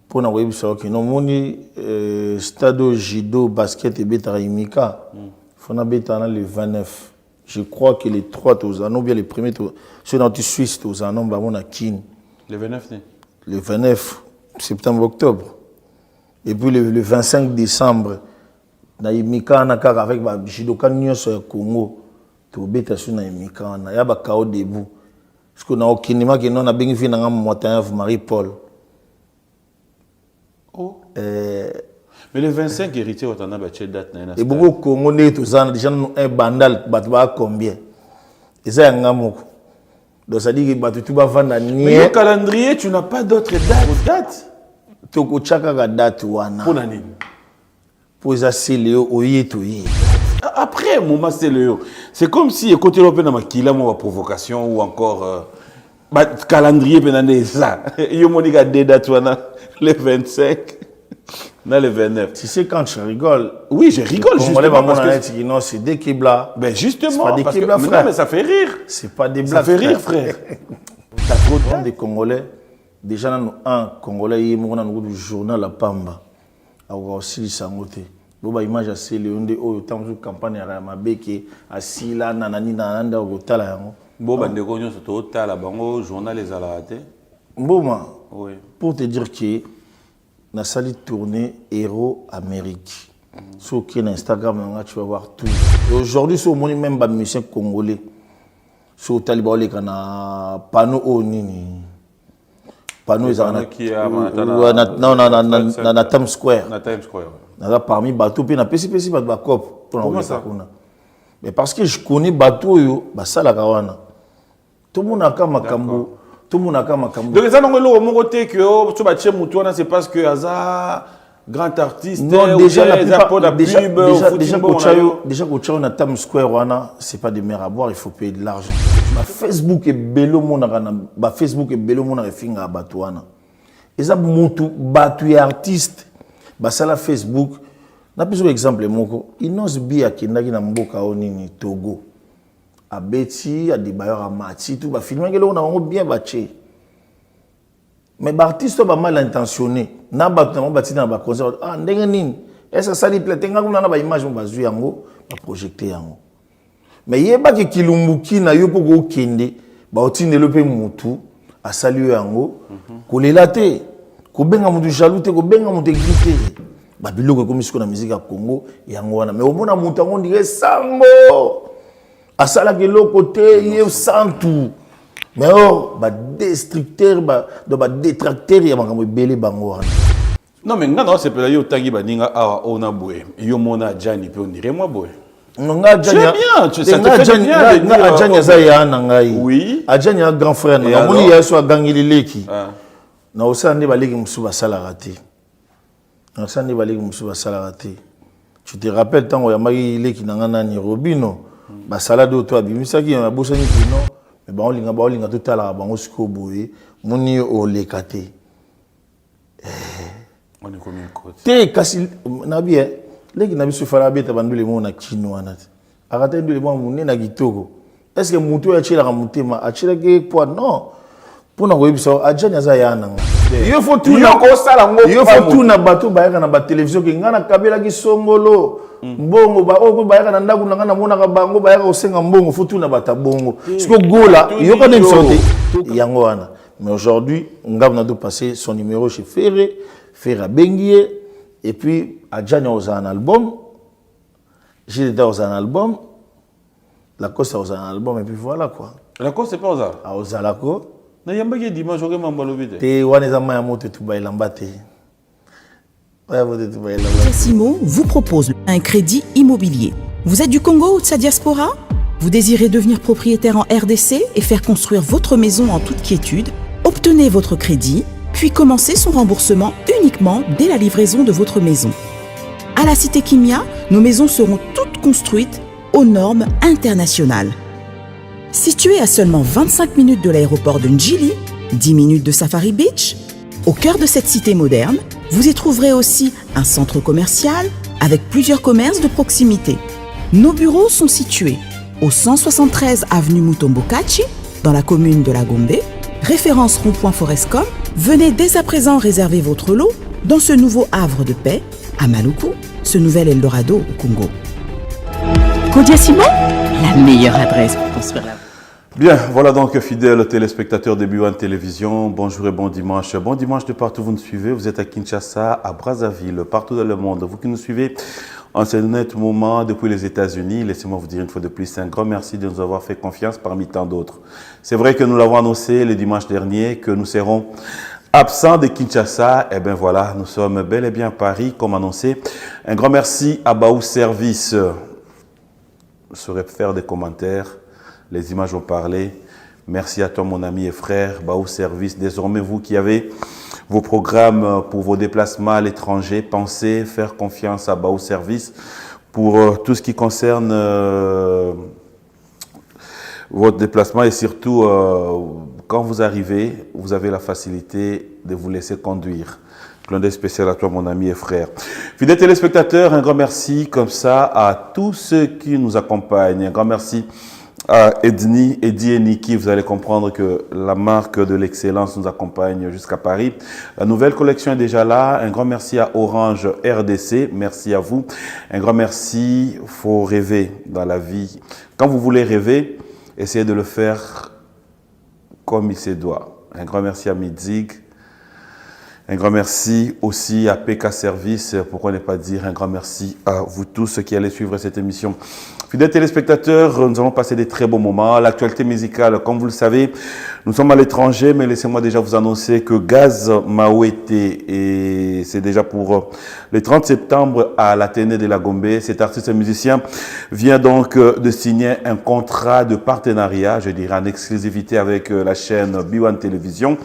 Pour nous web ça que non moni stade judo basket et beta imika fona beta le 29 je crois que les 3 aux anneaux bien les premiers ceux dans tu Suisse aux anneaux ba mon kin le 29 le 29 septembre octobre et puis le 25 décembre na imika na kaka avec ba judoka nyonso ya Congo to beta sur na imika na ya ba kao debout parce que na okinima que non na bengi fi na ngam Montaigne Marie Paul. Oh. Mais le 25 héritier au Tana Baché date na et beaucoup Congolais tous ans déjà un bandal batba combien et ça ngamoko donc ça dit que batu tu vas vendre mais au calendrier tu n'as pas d'autres dates to ko chaka ga date wana pour nani pour ça c'est le oyeto yi après moment c'est le c'est comme si côté l'open na makila mo provocation ou encore calendrier penande ça yo monika des dates wana le 25 dans le 29. Tu sais quand je rigole. Oui, je rigole justement parce que non, c'est des kibla. Ben justement pas des parce kibla, que frère. Non, mais ça fait rire. C'est pas des blagues. Ça fait rire frère. T'as trop de Congolais. Déjà un Congolais il m'a dans le journal La Pamba. A aussi sangoté. Bo ba image assez le onde o temps de campagne ya mabeke asila nanani nananda o tala yango. Bo bande ko nyo so tala bango journal les alate. Mboma. Oui. Pour te dire que na sali tournée Héros Amérique. Sur qui Instagram tu vas voir tout. Et aujourd'hui sur mon même ba musicien congolais. Sur Taliban les kana panneau au nini. Panneau ils qui na Times Square. Na Times Square. Na parmi bateau puis na pesi ba cop pour comment ça? Mais parce que je connais bateau yo ba sala kawana. Tout le monde a comme makambo. Tout le monde a comme makambo. Donc ça non le mon côté que tu vas chez Moutouna c'est parce que Aza grand artiste non déjà la plupart déjà quand na Times Square wana c'est pas de mer à boire il faut payer de l'argent. Ba Facebook et belo mona ba Facebook et belo mona refinga bateau wana. Et ça mutu batu artiste ba sala Facebook na plus exemple moko Inos Bia kindaki na mboka onini Togo a Betty a des bailleurs à Mati tout ba filmer que là on a bien batché mais l'artiste ba mal intentionné na ba bati na ba concert ah ndenge nini est-ce ça li plaît tenga kuna na ba image on ba zu yango ba projecter yango mais yeba ke kilumbuki na yo poko kende ba otindelo pe mutu asali yango kolela te ko benga mutu jaloux te ko benga mutu grité ba biloko comme siko na musique ya Congo yango wana mais au mona mutu ngo ndire sango asala ke lokote ye santu mais oh ba destructeur ba détracteur ya makambo belé bango wana non mais ngana c'est peut yo tangi baninga awa ona boye yo mona Jani pe on dirait moi boye nga Jani bien tu ça te fait bien nga Jani za ya na ngai oui Jani a grand frère na moni ya so agangili leki na osande baleki musu basala raté na osande baleki musu basala raté tu te rappelles tango ya maki leki na ngana ni Robino basala do to abimisaki na bosani kino mais ba olinga tout tala bango siko boye moni o lekate on est combien côté te kasi na bien leki na biso fala beta bandule mo na kino wana akata ndule mo munene na kitoko est-ce que mutu ya chela ka mutema achela ke po non pour na koyebisa Jani aza yana yo faut tout na ko sala ngo yo faut tout na bato bayaka na ba télévision ke ngana kabela ki songolo mbongo ba oko bayaka na ndaku ngana mona ka bango bayaka osenga mbongo faut tout na bata bongo siko gola yo ka dem sorte yango wana mais aujourd'hui ngam na do passer son numéro chez Ferre Benguier et puis Jani a un album j'ai dans un album la cause dans un album et puis voilà quoi la cause c'est pas ça a ozalako na yambaki dimanche au Mambalobite te waneza maya moto tu bailamba te Tessimo vous propose un crédit immobilier. Vous êtes du Congo ou de sa diaspora? Vous désirez devenir propriétaire en RDC et faire construire votre maison en toute quiétude? Obtenez votre crédit, puis commencez son remboursement uniquement dès la livraison de votre maison. À la Cité Kimia, nos maisons seront toutes construites aux normes internationales. Située à seulement 25 minutes de l'aéroport de Njili, 10 minutes de Safari Beach, au cœur de cette cité moderne, vous y trouverez aussi un centre commercial avec plusieurs commerces de proximité. Nos bureaux sont situés au 173 avenue Mutombokachi, dans la commune de La Gombe, référence rond-point Forescom, Venez dès à présent réserver votre lot dans ce nouveau havre de paix à Maluku, ce nouvel Eldorado au Congo. Kodiasimo, la meilleure adresse pour construire la vie. Bien, voilà donc fidèles téléspectateurs de B1 Télévision, bonjour et bon dimanche. Bon dimanche de partout où vous nous suivez, vous êtes à Kinshasa, à Brazzaville, partout dans le monde. Vous qui nous suivez en ce net moment depuis les États-Unis, laissez-moi vous dire une fois de plus un grand merci de nous avoir fait confiance parmi tant d'autres. C'est vrai que nous l'avons annoncé le dimanche dernier que nous serons absents de Kinshasa. Eh bien voilà, nous sommes bel et bien à Paris comme annoncé. Un grand merci à Baou Service. Je saurais faire des commentaires. Les images ont parlé. Merci à toi, mon ami et frère, Baou Service. Désormais, vous qui avez vos programmes pour vos déplacements à l'étranger, pensez faire confiance à Baou Service pour tout ce qui concerne votre déplacement et surtout, quand vous arrivez, vous avez la facilité de vous laisser conduire. Clin d'œil spécial à toi, mon ami et frère. Fidèles téléspectateurs, un grand merci comme ça à tous ceux qui nous accompagnent. Un grand merci à Eddie et Niki. Vous allez comprendre que la marque de l'excellence nous accompagne jusqu'à Paris. La nouvelle collection est déjà là. Un grand merci à Orange RDC. Merci à vous. Un grand merci. Il faut rêver dans la vie. Quand vous voulez rêver, essayez de le faire comme il se doit. Un grand merci à Midzig. Un grand merci aussi à PK Service. Pourquoi ne pas dire un grand merci à vous tous qui allez suivre cette émission. Fidèles téléspectateurs, nous allons passer des très beaux moments. L'actualité musicale, comme vous le savez, nous sommes à l'étranger, mais laissez-moi déjà vous annoncer que Gaz Mawete, et c'est déjà pour le 30 septembre à l'Athénée de la Gombe, cet artiste et musicien vient donc de signer un contrat de partenariat, je dirais en exclusivité avec la chaîne B1 Télévision.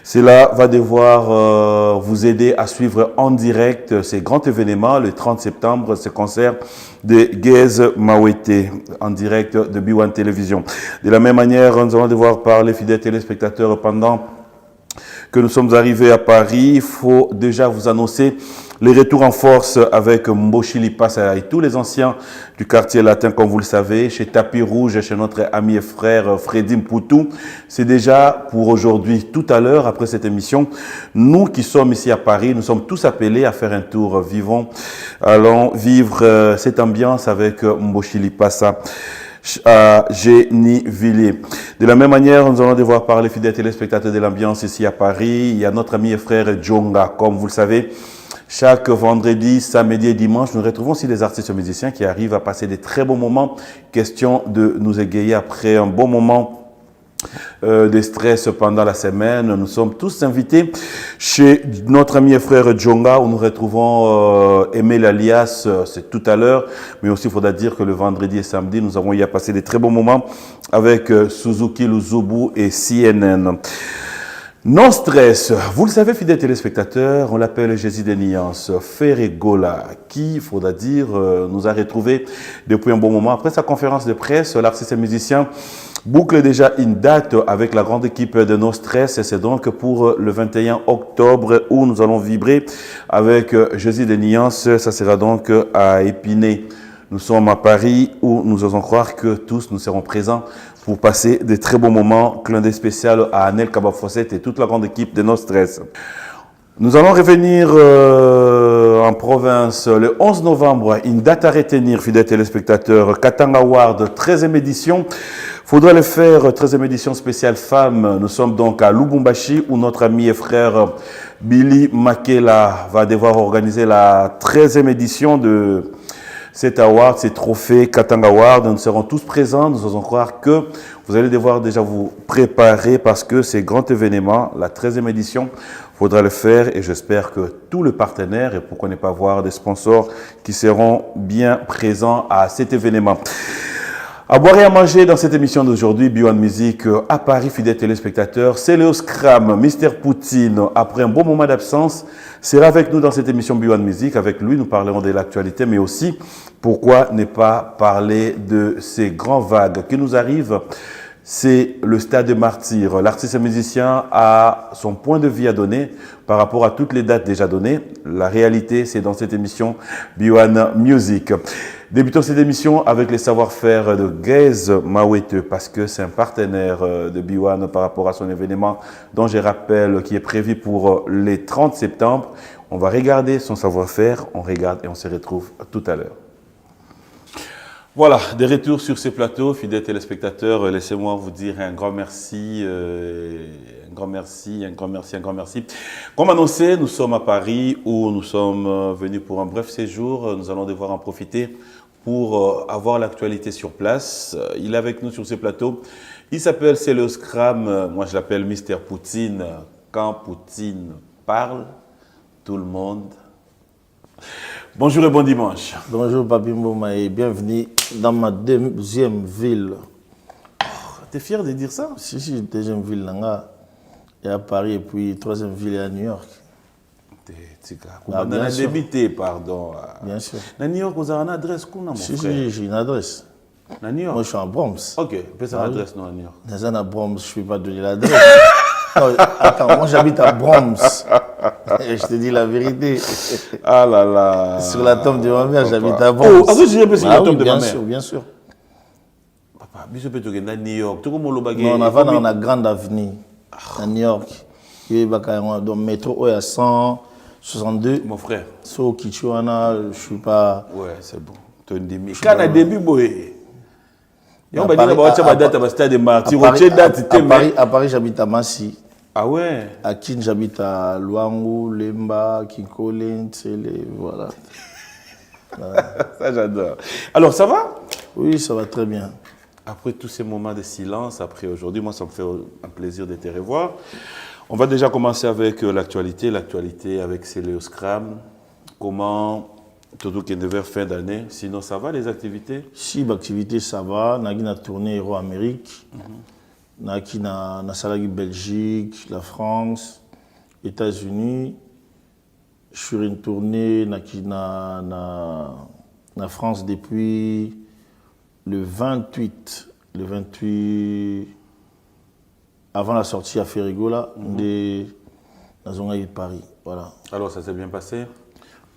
Cela va devoir vous aider à suivre en direct ces grands événements, le 30 septembre, ce concert de Gaz Mawete en direct de B1 Télévision. De la même manière, nous allons devoir parler, fidèles téléspectateurs, pendant que nous sommes arrivés à Paris. Il faut déjà vous annoncer les retours en force avec Mboshili Passa et tous les anciens du quartier latin, comme vous le savez, chez Tapis Rouge, chez notre ami et frère Freddy Mpoutou. C'est déjà pour aujourd'hui. Tout à l'heure, après cette émission, nous qui sommes ici à Paris, nous sommes tous appelés à faire un tour. Allons vivre cette ambiance avec Mboshili Passa à Génie-Villiers. De la même manière, nous allons devoir parler, fidèles téléspectateurs, de l'ambiance ici à Paris. Il y a notre ami et frère Djonga, comme vous le savez. Chaque vendredi, samedi et dimanche, nous retrouvons aussi des artistes musiciens qui arrivent à passer des très bons moments. Question de nous égayer après un bon moment de stress pendant la semaine. Nous sommes tous invités chez notre ami et frère Djonga où nous retrouvons Emile Alias, c'est tout à l'heure, mais aussi il faudra dire que le vendredi et samedi, nous avons eu à passer des très bons moments avec Suzuki Luzubu et CNN. Non stress, vous le savez, fidèles téléspectateurs, on l'appelle Jésus des Nuances, Ferregola, qui, il faudra dire, nous a retrouvés depuis un bon moment. Après sa conférence de presse, l'artiste et musicien boucle déjà une date avec la grande équipe de No Stress, et c'est donc pour le 21 octobre où nous allons vibrer avec Jésus des Nuances. Ça sera donc à Épinay. Nous sommes à Paris où nous osons croire que tous nous serons présents pour passer de très bons moments. Clin d'œil spécial à Anel Kabafosset et toute la grande équipe de No Stress. Nous allons revenir en province le 11 novembre, une date à retenir, fidèles téléspectateurs, Katanga Award, 13e édition. Faudra le faire, 13e édition spéciale femmes. Nous sommes donc à Lubumbashi où notre ami et frère Billy Makela va devoir organiser la 13e édition de cet award, ces trophées Katanga Award. Nous serons tous présents. Nous osons croire que vous allez devoir déjà vous préparer parce que c'est grand événement, la 13e édition, il faudra le faire et j'espère que tous les partenaires, et pourquoi ne pas voir des sponsors qui seront bien présents à cet événement. À boire et à manger dans cette émission d'aujourd'hui, B1 Music à Paris, fidèles téléspectateurs, c'est Léo Scram, Mister Poutine. Après un bon moment d'absence, sera avec nous dans cette émission B1 Music. Avec lui, nous parlerons de l'actualité, mais aussi, pourquoi ne pas parler de ces grands vagues qui nous arrivent. C'est le stade de martyr. L'artiste et musicien a son point de vue à donner par rapport à toutes les dates déjà données. La réalité, c'est dans cette émission B1 Music. Débutons cette émission avec les savoir-faire de Gaze Mawete parce que c'est un partenaire de B1 par rapport à son événement dont je rappelle qui est prévu pour les 30 septembre. On va regarder son savoir-faire, on regarde et on se retrouve tout à l'heure. Voilà, des retours sur ces plateaux, fidèles téléspectateurs, laissez-moi vous dire un grand merci, un grand merci. Comme annoncé, nous sommes à Paris où nous sommes venus pour un bref séjour. Nous allons devoir en profiter pour avoir l'actualité sur place. Il est avec nous sur ces plateaux. Il s'appelle Célio Scram, moi je l'appelle Mister Poutine. Quand Poutine parle, tout le monde. Bonjour et bon dimanche. Bonjour Papi Mboma et bienvenue dans ma deuxième ville. T'es fier de dire ça? Si, deuxième ville, et à Paris et puis troisième ville à New York. Bien sûr. Débité, pardon. Bien sûr. À New York, vous avez une adresse mon frère? Si, j'ai une adresse. À New York? Moi, je suis en Bronx. Ok, fais ça l'adresse, non, à New York. Dans un Bronx, je ne peux pas donner l'adresse. Non, attends, moi j'habite à Bronx. Et je te dis la vérité. Ah là là. Sur la tombe de ma mère, j'habite à Bronx. Oh, ah, j'ai un sur la tombe de ma mère. Bien sûr. Papa, je peux te dire à New York. Tu comment le bagage? Non, on a dans la grande avenue à New York. Il y a dans le métro à 162. Mon frère. So Kichuana, je ne suis pas. Ouais, c'est bon. Tu as dit, mais quand à début, boy. On va dire à Paris, j'habite à Massy. Ah ouais? À Kin, j'habite à Luangu, Lemba, Kinkolin, Tsele, voilà. Ça, j'adore. Alors, ça va? Oui, ça va très bien. Après tous ces moments de silence, après aujourd'hui, moi, ça me fait un plaisir de te revoir. On va déjà commencer avec l'actualité. L'actualité avec Célio Scram. Comment, tout qui devait fin d'année, sinon ça va les activités? Si, l'activité ça va. On a tourné Euro Amérique. On a Salagi Belgique, la France, États-Unis. Je suis une tournée na France depuis le 28 avant la sortie à Ferrigola de la zone de Paris. Voilà. Alors ça s'est bien passé?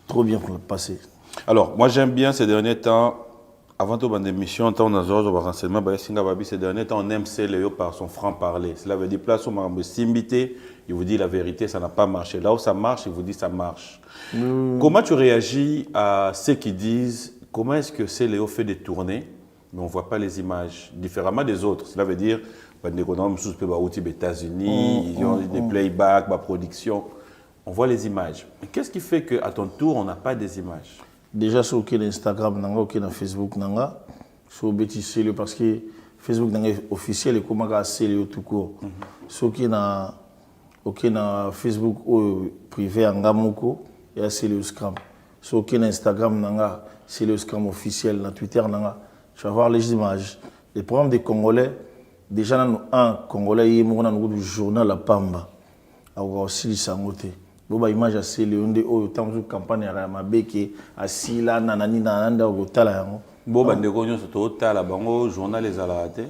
Trop bien passé. Alors moi j'aime bien ces derniers temps. Avant toute émission, on a renseignement, ces derniers temps, on aime Célio par son franc-parler. Cela veut dire, place où on s'imiter, il vous dit la vérité, ça n'a pas marché. Là où ça marche, il vous dit ça marche. Comment tu réagis à ceux qui disent, comment est-ce que Célio fait des tournées, mais on ne voit pas les images, différemment des autres? Cela veut dire, les États-Unis, ils ont des playbacks, des productions. On voit les images. Mais qu'est-ce qui fait qu'à ton tour, on n'a pas des images? Déjà sur Instagram, sur Facebook, sur Betty Célio, parce que Facebook est officiel et comment Célio tout court. Sur Facebook privé, il y a Célio Scram. Sur Instagram, Célio Scram officiel, sur Twitter, tu vas voir les images. Les programmes des Congolais, déjà, un Congolais, il y a un journal La Pamba. Il y a aussi Sangote. Boba image à Célio nde oyo tanzu campagne ya mabeke asila nanani nananda okotala yango boba ndeko nyonso to tala bango journal ezala te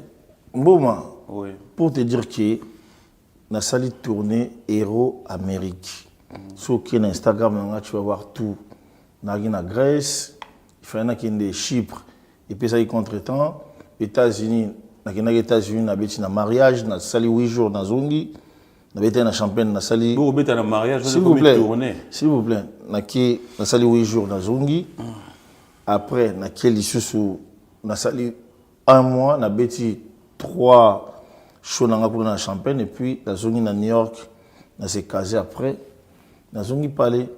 mboma oui pour te dire que na sali tourner Héros Amérique sur Instagram nanga tu vas voir tout na Grèce il faut na Chypre et puis ça y contretemps États-Unis na États-Unis na beti na mariage na sali 8 jours na zongi. Na champagne na sali. Vous êtes en mariage, s'il vous plaît. S'il vous plaît. Na sali 8 jours na zongi. Après na keli susu na sali 1 mois na beti 3 shows na champagne et puis na zongi na New York na s'est casé après na zongi Paris.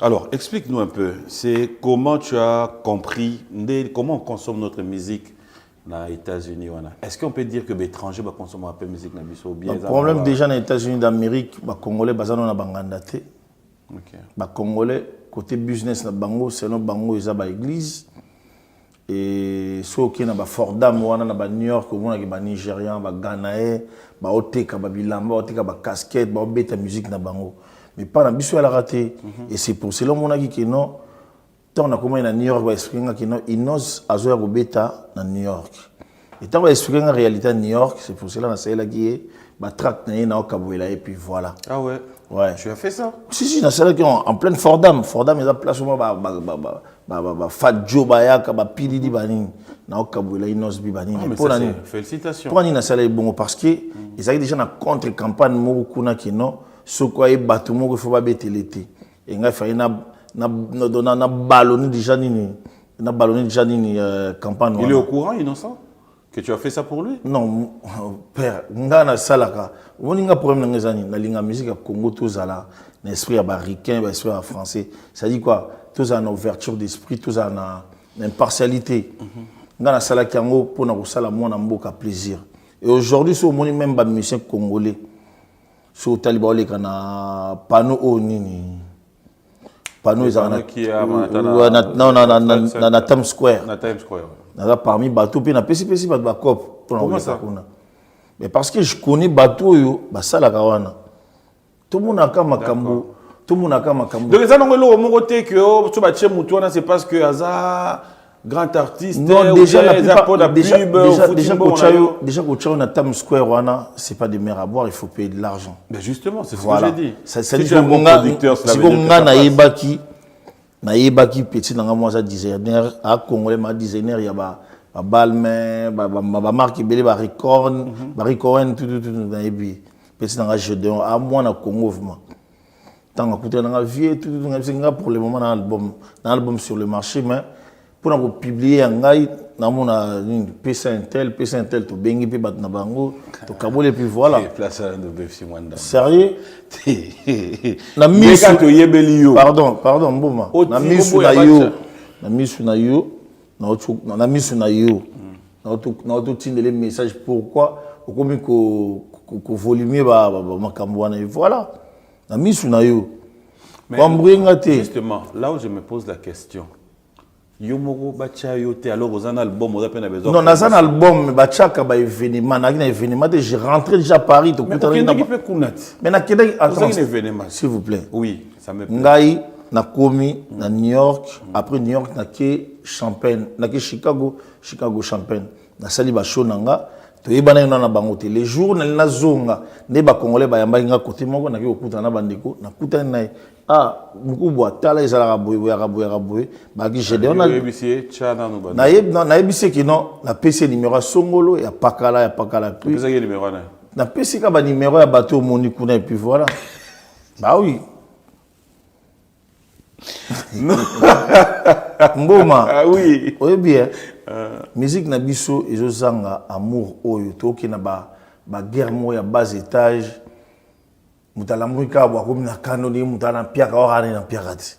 Alors, explique-nous un peu, c'est comment tu as compris comment on consomme notre musique aux États-Unis. Est-ce qu'on peut dire que les étrangers consomment un peu de musique? Le problème déjà aux États-Unis d'Amérique, les Congolais sont dans la Les Congolais, côté business, c'est dans l'église. Et ceux qui sont à Fordham, à New York, les Nigérians, les Ghanaïens, les Oteka, les Bilamba, les casquettes, les musique. Mais pas dans le la raté. Et c'est pour cela que je dis non. Tant qu'on a New York, il n'ose azoer au bêta dans New York. Et tant qu'on explique la réalité à New York, c'est pour cela que je dis que tract na kabouela et puis voilà. Ah ouais. Ouais. Tu as fait ça? Si, dans celle qui en pleine Fordham. Fordham, ils ont place au Fat Joe Bayaka, Pilidi Banin. Na Okabouela Inosbi Banin. Félicitations. Pourquoi na sala bon parce que ils avaient déjà na contre campagne mo kuna kino ce quoi est batu mo faut pas bêter l'été. Et nga fa na ballonné déjà nini. Na ballonné déjà nini campagne. Il est au courant, innocent? Que tu as fait ça pour lui? Non, père, nga na salaka. On a problème dans les na linga musique à Congo tous à l'esprit américain, l'esprit français. Ça dit quoi? Tous à une ouverture d'esprit, tous à une impartialité. Nga na salaka yango pour na sala moi na mboka plaisir. Et aujourd'hui sur mon même ba musicien congolais. Sur taliba ole kana panneau o nini. Panneau ezana qui a na Times Square. Na Times Square. Parmi bateau puis na pesi ba cop pour comment ça? Mais parce que je connais bateau yo ba sala kawana. Tout le monde a comme makambo, tout le monde a comme makambo. Donc ça non le mon côté que tu vas chez Moutouna c'est parce que Aza grand artiste non déjà la plupart déjà quand na Times Square wana c'est pas des mers à boire, il faut payer de l'argent. Mais justement, c'est ce voilà. que j'ai dit. Ça dit que mon producteur c'est bon na yebaki petit nanga moi ça designer à Congolais ma designer ya ba balmain ba marque belé ba record tout na yebi petit nanga je donne à moi na Congo vraiment tant écouter nanga vie tout nga pour le moment dans l'album sur le marché mais pour nous publier ngai na mona PC Intel to bengi pe bat na bango to kabole puis voilà place de BFC Mwanda sérieux na misu pardon mboma na misu na yo na misu na yo na auto tindele message pourquoi okomi ko volumer ba makambo wana voilà na misu na yo justement là où je me pose la question Yomoro bacha yote alors aux albums on a peine besoin. Non, dans un album bachaka ba événement, na événement j'ai rentré déjà à Paris to kuta na. Mais na kenda événement s'il vous plaît. Oui, ça me plaît. Ngai na komi na New York, après New York na ke Champagne, na ke Chicago Champagne. Na sali ba show nanga to yebana na bango te. Les jours na zonga ne ba congolais ba yamba nga côté moko na ke okuta na bandeko na kuta na mukubwa tala ezala raboye ba ki j'ai na ebisi ki non na PC numéro songolo ya pakala puis PC numéro na PC ka ba numéro ya bateau moni kuna et puis voilà bah oui mboma ah oui oui bien musique na biso ezozanga amour oyo toki na ba guerre mo ya bas étage mutalamwika bwa comme na kanoni mutana piaka orane na piaka ti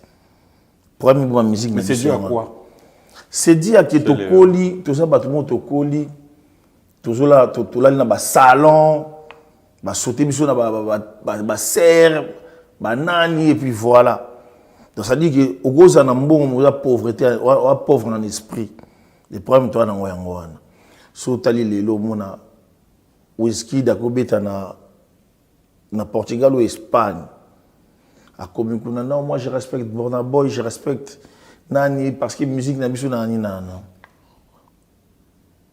premier bon musique mais c'est dû à quoi c'est dit à que tokoli to ça batumo tokoli tozola tolali na ba salon ba sauter biso na ba serre ba nani et puis voilà donc ça dit que ogoza na mbongo la pauvreté pauvre en esprit les problèmes toi na ngoyango wana so tali lelo mona whisky dakobeta na Portugal ou Espagne. À comme non, moi je respecte Burna Boy, je respecte Nani parce que musique n'a pas Nani non.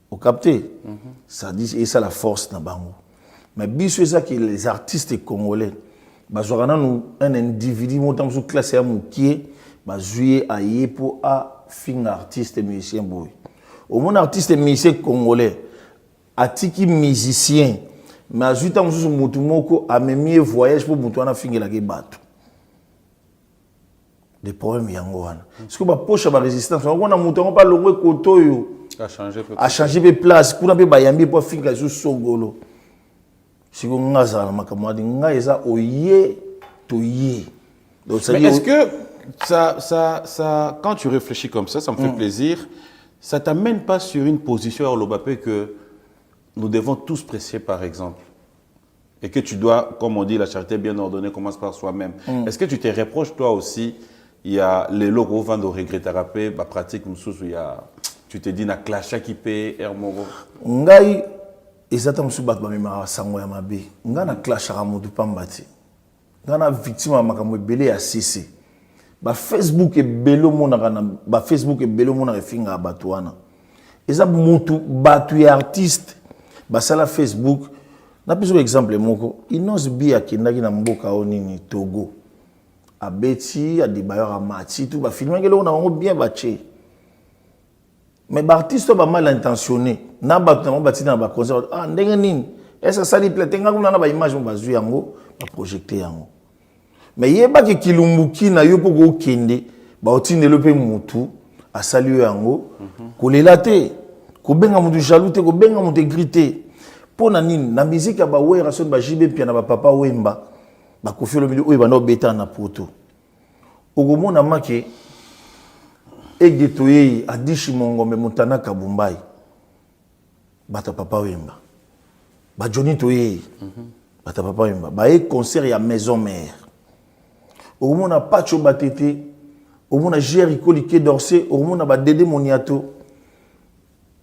Au capté, ça dit et ça la force na bango. Mais biso ça que les artistes congolais, bazorana nous un individu montant sous classe à moukié, bazuye a yepo a fin artiste musicien boy. Au mon artiste musicien congolais, atiki musicien mais azuta mususu mutu moko amemie voyage pour mutu wana fingela ke bato des problèmes yango wana parce que ba poche ba résistance on a mutu on pas longwe koto yo a changer de place kuna be ba yambi pour fingela zo songolo siko ngaza na makamadi ngaeza oye to ye donc ça est-ce que ça quand tu réfléchis comme ça me fait plaisir ça t'amène pas sur une position au Lobapé que nous devons tous prêcher, par exemple. Et que tu dois, comme on dit, la charité bien ordonnée commence par soi-même. Est-ce que tu te reproches, toi aussi, il y a les logos vendent au regret thérapie, la pratique, il y a, tu te dis, na clash qui paye, Hermoro. Ngai, exactement, je suis sango ya mabe. Ngai na clash à Ramoudou Pambati. Ngai na victime à Makamou Belé à Cissé. Ba Facebook et Belo Monarana, ba Facebook et Belo Monarana finga à Batouana. Et ça, mutu batu artiste. Basala Facebook Na biso exemple moko, Inos Bi akendaki na mboka onini Togo. A Betty, a Debayor, a Mati, tout va filmer que là on a bien battu. Mais l'artiste va mal intentionné. Na battu na bati na ba concert. Ah ndenge nini? Est-ce que ça lui plaît? Tenga kuna na ba image on va jouer yango, ba projecter yango. Mais yeba ke kilumbuki na yo poko kende, ba otindelo pe mutu a saluer yango. Ko lelate, ko benga mutu jaloute, ko benga mutu grité. Pona nini na musique ba wera son ba jibe pia na ba papa wemba. Ba kofi lo milieu oyo ba no beta na poto. Ogomona make egetoye adishi mongombe mutana kabumbai. Bata papa wemba. Ba Johnny Toye. Bata papa wemba. Ba e concert ya maison mère. Ogomona Pacho Batete. Ogomona Jericho Like Dorsey. Ogomona ba Dede Moniato.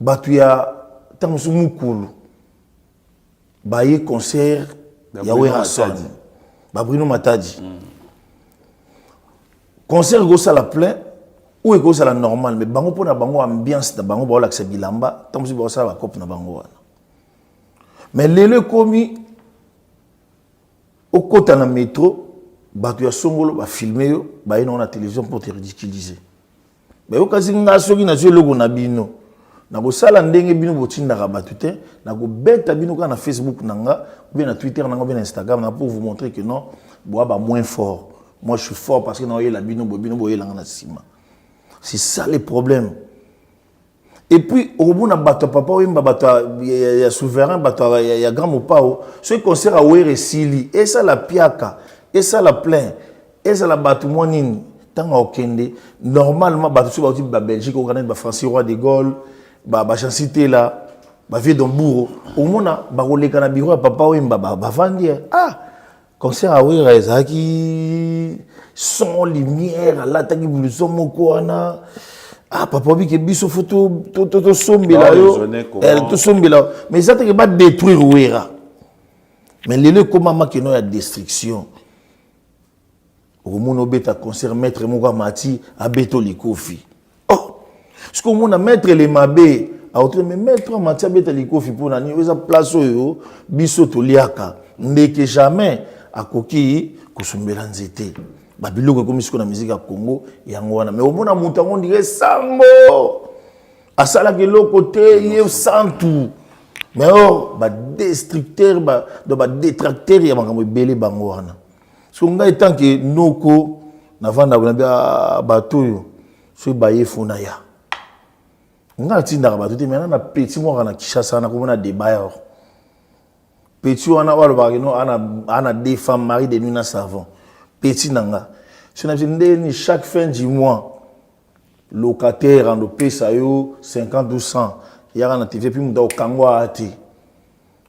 Batu ya Tamusu Mukulu. Ba e concert ya Wera Son. Ba Bruno Matadi. Concert go ça la plein ou go ça la normal mais bango pona bango ambiance da bango ba lakse bilamba tant musi ba ça ba cop na bango wana. Mais lelo komi au kota na métro batu ya songolo ba filmer yo ba ina na télévision pour te ridiculiser. Mais au kasi nga soki na logo na bino na ko sala ndenge bino botinda ka batu te na ko beta bino ka na Facebook nanga ou bien na Twitter nanga ou bien na Instagram na pour vous montrer que non bois ba moins fort. Moi je suis fort parce que non il a bino boye langa na sima. C'est ça le problème. Et puis au bout na bato papa wimba bato ya souverain bato ya grand mopao ce concert a were sili et ça la piaka et ça la plein et ça la bato monini tanga okende normalement bato so bato ba Belgique au Canada ba Francis Roi de Gaulle ba chancité là ba vie d'Ombourg au mona ba koleka na bureau papa wimba ba vandi ah concert à were ezaki son lumière là tangi blouson moko wana ah papa bi ke biso photo to sombela yo elle to sombela mais ça te va détruire wera mais lele comment ma que no ya destruction au mono beta concert maître moko mati a beto likofi oh ce que mon maître les mabe a autre mais maître mati a beta likofi pour na ni eza place yo biso to liaka ndeke jamais akoki kusumbela nzete babiloko comme siko na musique ya Congo yango wana mais omona mutu ngo ndire sango asala ke lokote ye santu mais oh ba destructeur ba détracteur ya makambo belé bango wana so ngai tant que noko na vanda na bato yo so ba yefuna ya nga tinda ba tout maintenant na petit mo na Kinshasa na komona débat petit wana walo ba no ana deux femmes mariées de nuit na savon petit nanga si on a chaque fin du mois locataire en pesa yo 50 ou 100 yara na TV puis muda okangwa ati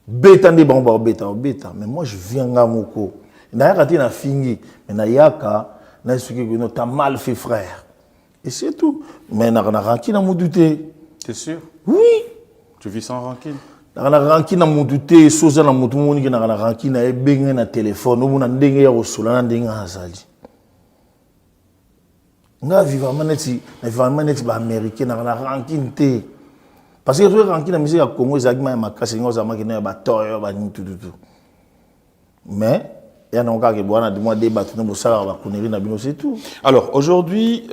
beta ndi bango beta mais moi je viens ngamoko na yaka ti na fingi mais na yaka na suki que no t'as mal fait frère et c'est tout mais na rancune na douter t'es sûr oui tu vis sans rancune na rancune na douter soza na mutu moni ke na rancune na ebenge na téléphone o mona ndenge ya kosola na ndenge azali nga vivement neti ba américain na rancune te parce que le rancune na musique ya Congo ezaki ma makasi ngo za makina ba toyo ba ni tout mais il y a encore que boana de moi débat no bosala ba koneri na bino c'est tout. Alors aujourd'hui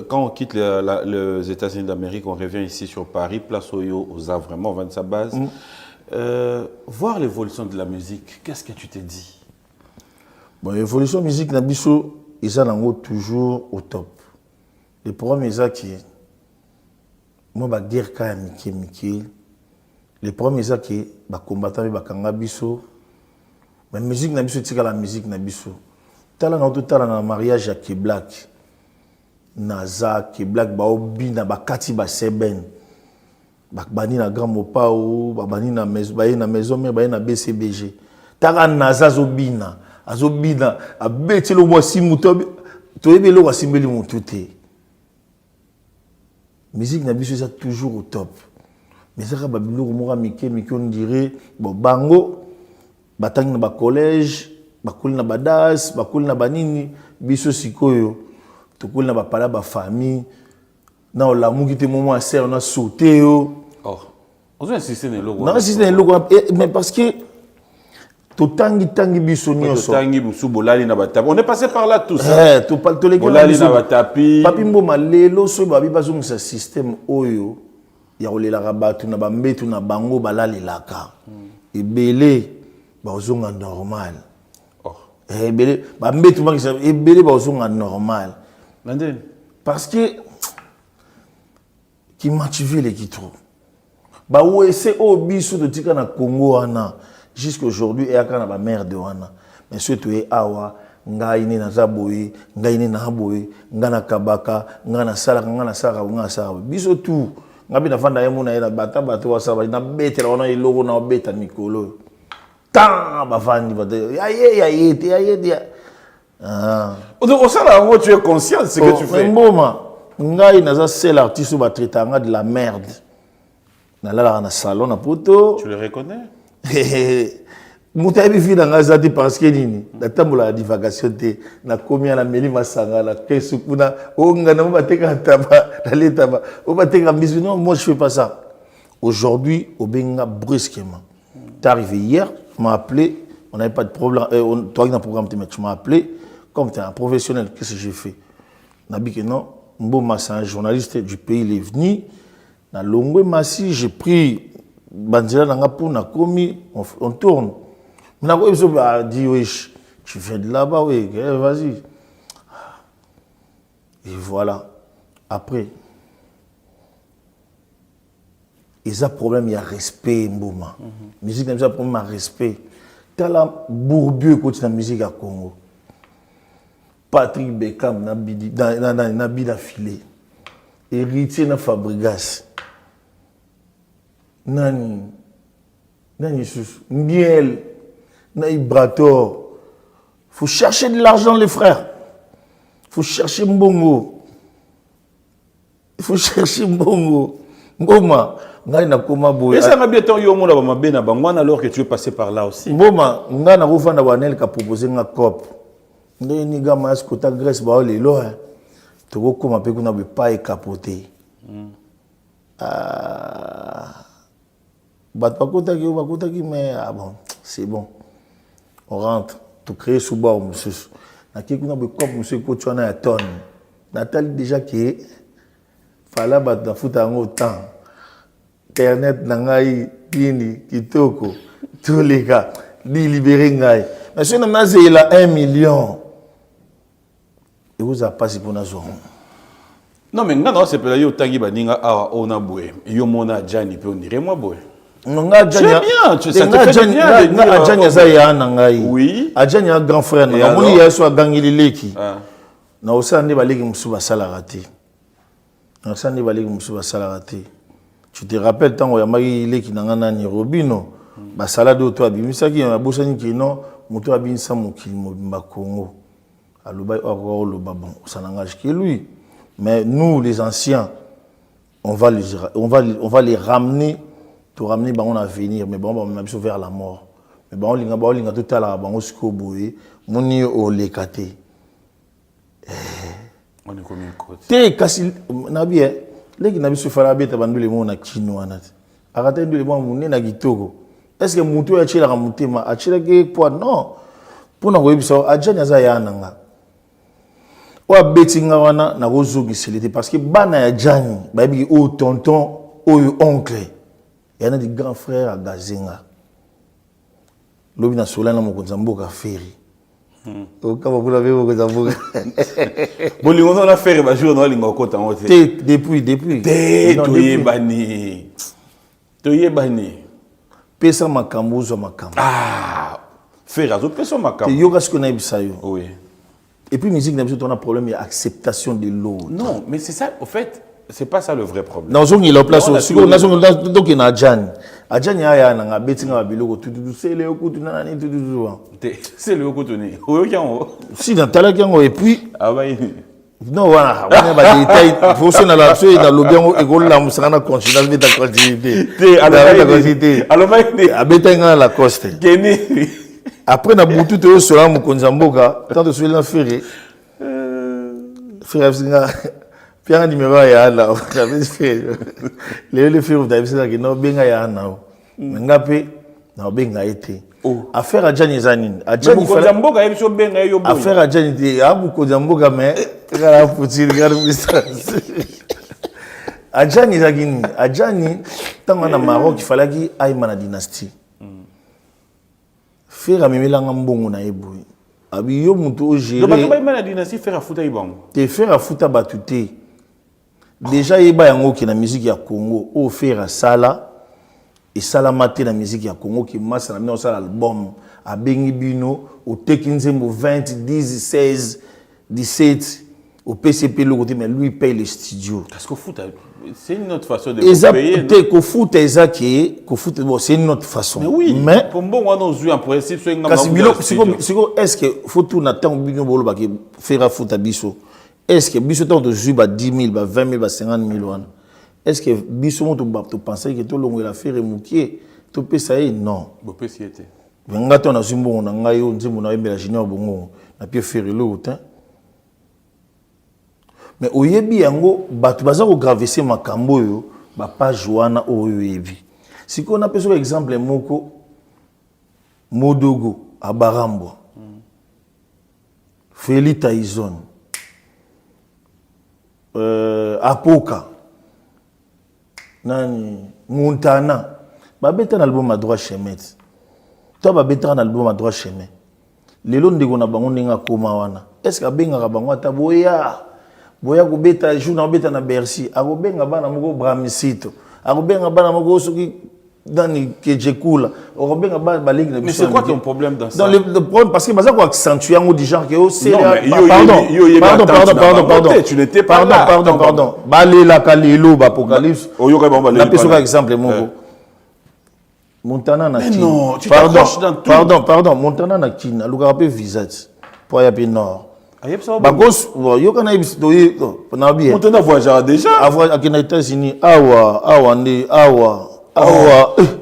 quand on quitte les États-Unis d'Amérique on revient ici sur Paris place Oyo aux Havres vraiment on va de sa base voir l'évolution de la musique qu'est-ce que tu t'es dit? Bon l'évolution musique na biso ils ont toujours au top. Le problème est que moi ba guerre ka Mickey le problème est que ba combattant ba kanga biso mais musique na biso tika la musique na biso tala na tala na mariage ya K-Black naza K-Black ba obina ba kati ba seben ba bani na grand mopao ba bani na maison mais ba na BCBG tala naza zobina azobina abeti lo mwasi muto toyebi lo wasimbeli mutu te musique na biso ça toujours au top mais ça ba biloko moko mike on dirait bon bango batangi na ba collège bakuli na badas bakuli na banini biso sikoyo tukuli na ba pala ba famille na olamuki te moment à serre na sauté yo oh on doit insister dans le logo non insister dans le logo mais parce que Tangi biso nyonso. Tangi musu bolali na batapi. On est passé par là tous. Bolali na batapi. Papi mboma lelo so babi bazongisa système oyo ya kolela batu na bambetu na bango balali laka. Ebele bazonga normal. Ebele bambetu bakisa ebele bazonga normal. Parce que qui motive les qui trop. Ba c'est au biso de tika na Congo wana jusqu'à aujourd'hui et aka na ba merde wana. Mais surtout e awa ngai ni na zaboyi, ngai ni na boyi, ngana kabaka, ngana sala ngana sala biso tout. Ngabi na fanda yemo na ela bata wa sala na betela wana ilogo na beta mikolo. Tant ba fandi ba ya. Donc, au sein de tu es conscient de ce que tu fais. Ngai naza seul artiste ou batritanga de la merde. Na la na salon na poto. Tu le reconnais? Moutabi fi na ngazati parce que nini? Na tambola la divagation te na komi na meli masanga la kesu kuna onga na bateka taba na letaba. O bateka bisu non, moi je fais pas ça. Aujourd'hui, au benga brusquement. T'es arrivé hier, tu m'as appelé, on n'avait pas de problème, toi qui dans le programme tu m'as appelé. Comme tu es un professionnel, qu'est-ce que j'ai fait? Nabi que non, Mboma, c'est un journaliste du pays, il est venu. Dans Longwe Massi, j'ai pris Banzela Nangapo, on tourne. Mais on dit, oui, tu viens de là-bas, oui, vas-y. Et voilà. Après, il y a un problème, il y a respect, Mboma. Musique, il y a un problème, il y a respect. Tu as la bourbieu côté de la musique à Congo. Patrick Beckham na bida filé. Héritier na Fabregas. Nani sous Miel na Ibrator. Faut chercher de l'argent les frères. Faut chercher Mbongo. Il faut chercher Mbongo. Mboma, ngai na koma boya. Et ça m'a bien tant yo mona ba mabena bangwana alors que tu es passé par là aussi. Mboma, nga na ko fanda banel ka proposer nga cop. Ni gama skota Grèce ba lelo hein. Toko koma pe kuna be pas capoter. Bakota ki mais ah bon, c'est bon. On rentre, tu crées sous bas monsieur. Na ki kuna be cop monsieur ko tu na tonne. Nathalie déjà qui fala bat na futa ngo temps. Internet na ngai bini kitoko. Tous les gars, ni libérer ngai. Monsieur na il a 1 million. Et vous avez passé pour nous. Non, mais non, c'est pas là, yo tangi baninga awa ona boy. Yo mona Jani pe on dirait moi boy. Non, nga Jani. C'est bien, tu sais, ça te fait bien de dire. Jani za ya nangai. Oui. Jani a grand frère. Na moni ya so gangili leki. Na osande baleki musuba salarati. Na osande baleki musuba salarati. Tu te rappelles tant ya mari leki nangana ni Robino. Ba salade to abimisaki na bosani kino moto abinsa mokili mobimba Congo. Bon, ça n'engage que lui. Mais nous, les anciens, on va les ramener, pour ramener un avenir, mais bon, on a besoin vers la mort. Mais bon, on a tout à l'heure, on a on les kate. On est combien de côtes? T'es cassé, nabi, les qui n'ont pas su faire la bête, abandonner le monde à Kino, arrêtez de le voir, mon nez na Gitogo. Est-ce que Moutou a-t-il la remontée, a-t-il quoi? Non. Pour nous, il y a un Janya. Wa betinga wana na rozogi selete parce que bana ya Jani ba bi o tonton o oncle yana di grand frère à Gazenga lobi na solana mo konzamboka feri o kama kuna veo konzamboka bolingo na feri ba jour no linga okota ngote depuis to yebani pesa makambo zo makambo feri azo pesa makambo yoga ce qu'on a bisayo oui. Et puis, musique, on a un problème d'acceptation de l'autre. Non, mais c'est ça, au fait, c'est pas ça le vrai problème. Non, il y a place aussi. Donc, il y a Adjan. Adjan, il y a un bétinga, c'est le coup, c'est le coup, si, dans ta lac, et puis. Ah, bah, non, voilà, on a des détails. Il faut se lancer dans le bien, et qu'on l'a moussé, on a continué à ta continuité. Alors, à bétinga, la coste. Après, on a beaucoup de choses sur la Mokonzamboka, tant de soucis ferré. Ferré, Pierre numéro ya là, les ferré, vous avez dit que non, benga ya na. Ngape, na benga été. affaire à Adjani Zanine. Adjani Kozamboka ebiso benga yo boy. Affaire à Adjani te abu Kozamboka mais kala futil kala distance. Adjani Zagini, Adjani tant na Maroc il fallait qu'il aille na dynastie. Faire à Mimilanga mbongo na eboy. Abi yo mutu o gérer. Le bato ba na dynastie faire à futa ibango. Te faire à futa batute. Déjà yeba yango ki na musique ya Congo o faire à sala. Et salamate la musique ya Congo qui masse na mino sala album a bengi bino au tekinzembo 20 10 16 17 au PCP le côté mais lui paye les studios parce qu'au foot c'est une autre façon de payer qu'au foot qu'au foot bon c'est une autre façon mais oui mais pour bon on a joué en principe sur une est-ce que faut tout n'attend bino bolo ba ki faire foot à biso est-ce que biso tant de jouer ba 10 000 ba 20 000 ba 50 000 wana. Est-ce que Bissou tu pensais que tout le monde a fait remouquer tout peut ça non bon péciété venga na zimbo na ngayo nzimbo na yembela junior bongo na pie faire l'autre mais oyebi yango batu baza ko graver ce makambo yo ba page wana oyo yebi siko na peso exemple moko Modogo Abarambo Feli Tyson Apoka nani Montana babeta na album à droit chemin toi babeta na album à droit chemin lelo ndeko na bango ninga koma wana est-ce que benga bango ata boya ko beta jour beta na Bercy ako benga bana moko Bramisito ako benga bana moko soki dani kejekula ako benga bana balingi na mais c'est quoi ton problème dans ça le problème parce que baza ko accentuer yango du genre que c'est pardon tu n'étais pas là pardon balela kalelo apocalypse oyo ka bomba na peso ka exemple moko Montana na Kine. Non, tu t'accroches dans tout. Pardon, Montana na Kine, aluka pe visite pour y aller nord. Bagos, yo kana ibito na bien. Montana voyagera déjà. Avoir à les États-Unis, awa.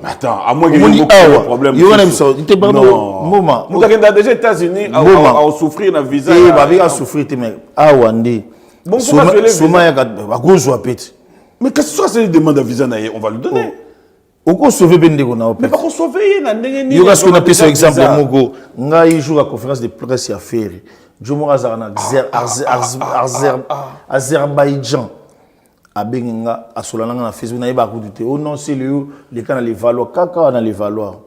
Attends, à moins qu'il y ait beaucoup de problèmes. Yo kana ibito, tu pardon, moment. Montana déjà États-Unis à souffrir na visa. Eh, ba souffrir te mais awa ndi. Bon, pourquoi tu les Soma ya bagos wa pete. Mais qu'est-ce que ça demande à visa na on va le donner. Oko sauver bendeko na opé. Mais pas qu'on sauver na ndenge ni. Yo parce qu'on a pris ce exemple moko. Ngai jour à conférence de presse ya faire. Jomo azana Azerbaïdjan. Abenga asolana na Facebook na yeba kutu te. Oh non c'est le cas na les valoirs kaka na les valoirs.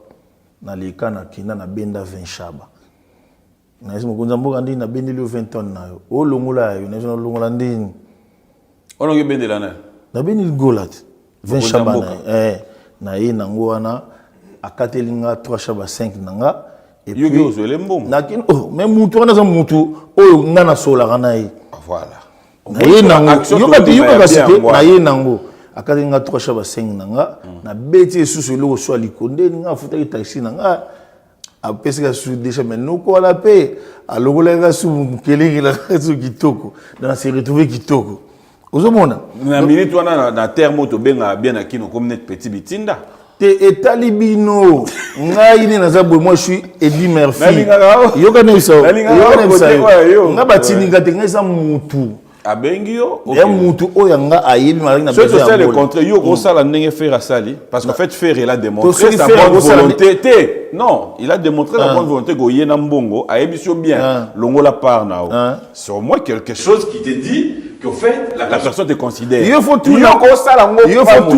Na les cas na kina na benda 20 shaba. Na yesimo kunza mboka ndi na benda le 20 tonnes na yo. O longola yo na longola ndini. On a benda na. Na benda golat 20 shaba na na ye nango wana akatelinga 3 shaba 5 nanga et puis yo zo lembo na kin même mutu wana za mutu oyo ngana sola kana ye voilà na ye nango yo ka cité na ye nango akatelinga 3 shaba 5 nanga na beti susu loko so likonde ninga futa ki taxi nanga apesika su déjà mais noko ala pe alokola ka su kelingi la su kitoko dans se retrouver kitoko. Ozomona na minute wana na terme to benga bien na kino comme net petit bitinda te etalibino ngai ni naza boy moi je suis Eddie Murphy yo kana isa nga batini ngate ngai sa mutu abengio ya mutu oyanga ayebi malaki na besoin c'est le contraire yo ko sala ndenge faire à sali parce qu'en fait faire il a démontré sa bonne volonté non il a démontré la bonne volonté go yena mbongo ayebi so bien longo la part na c'est au moins quelque chose qui te dit qu'au fait la personne te considère il faut tout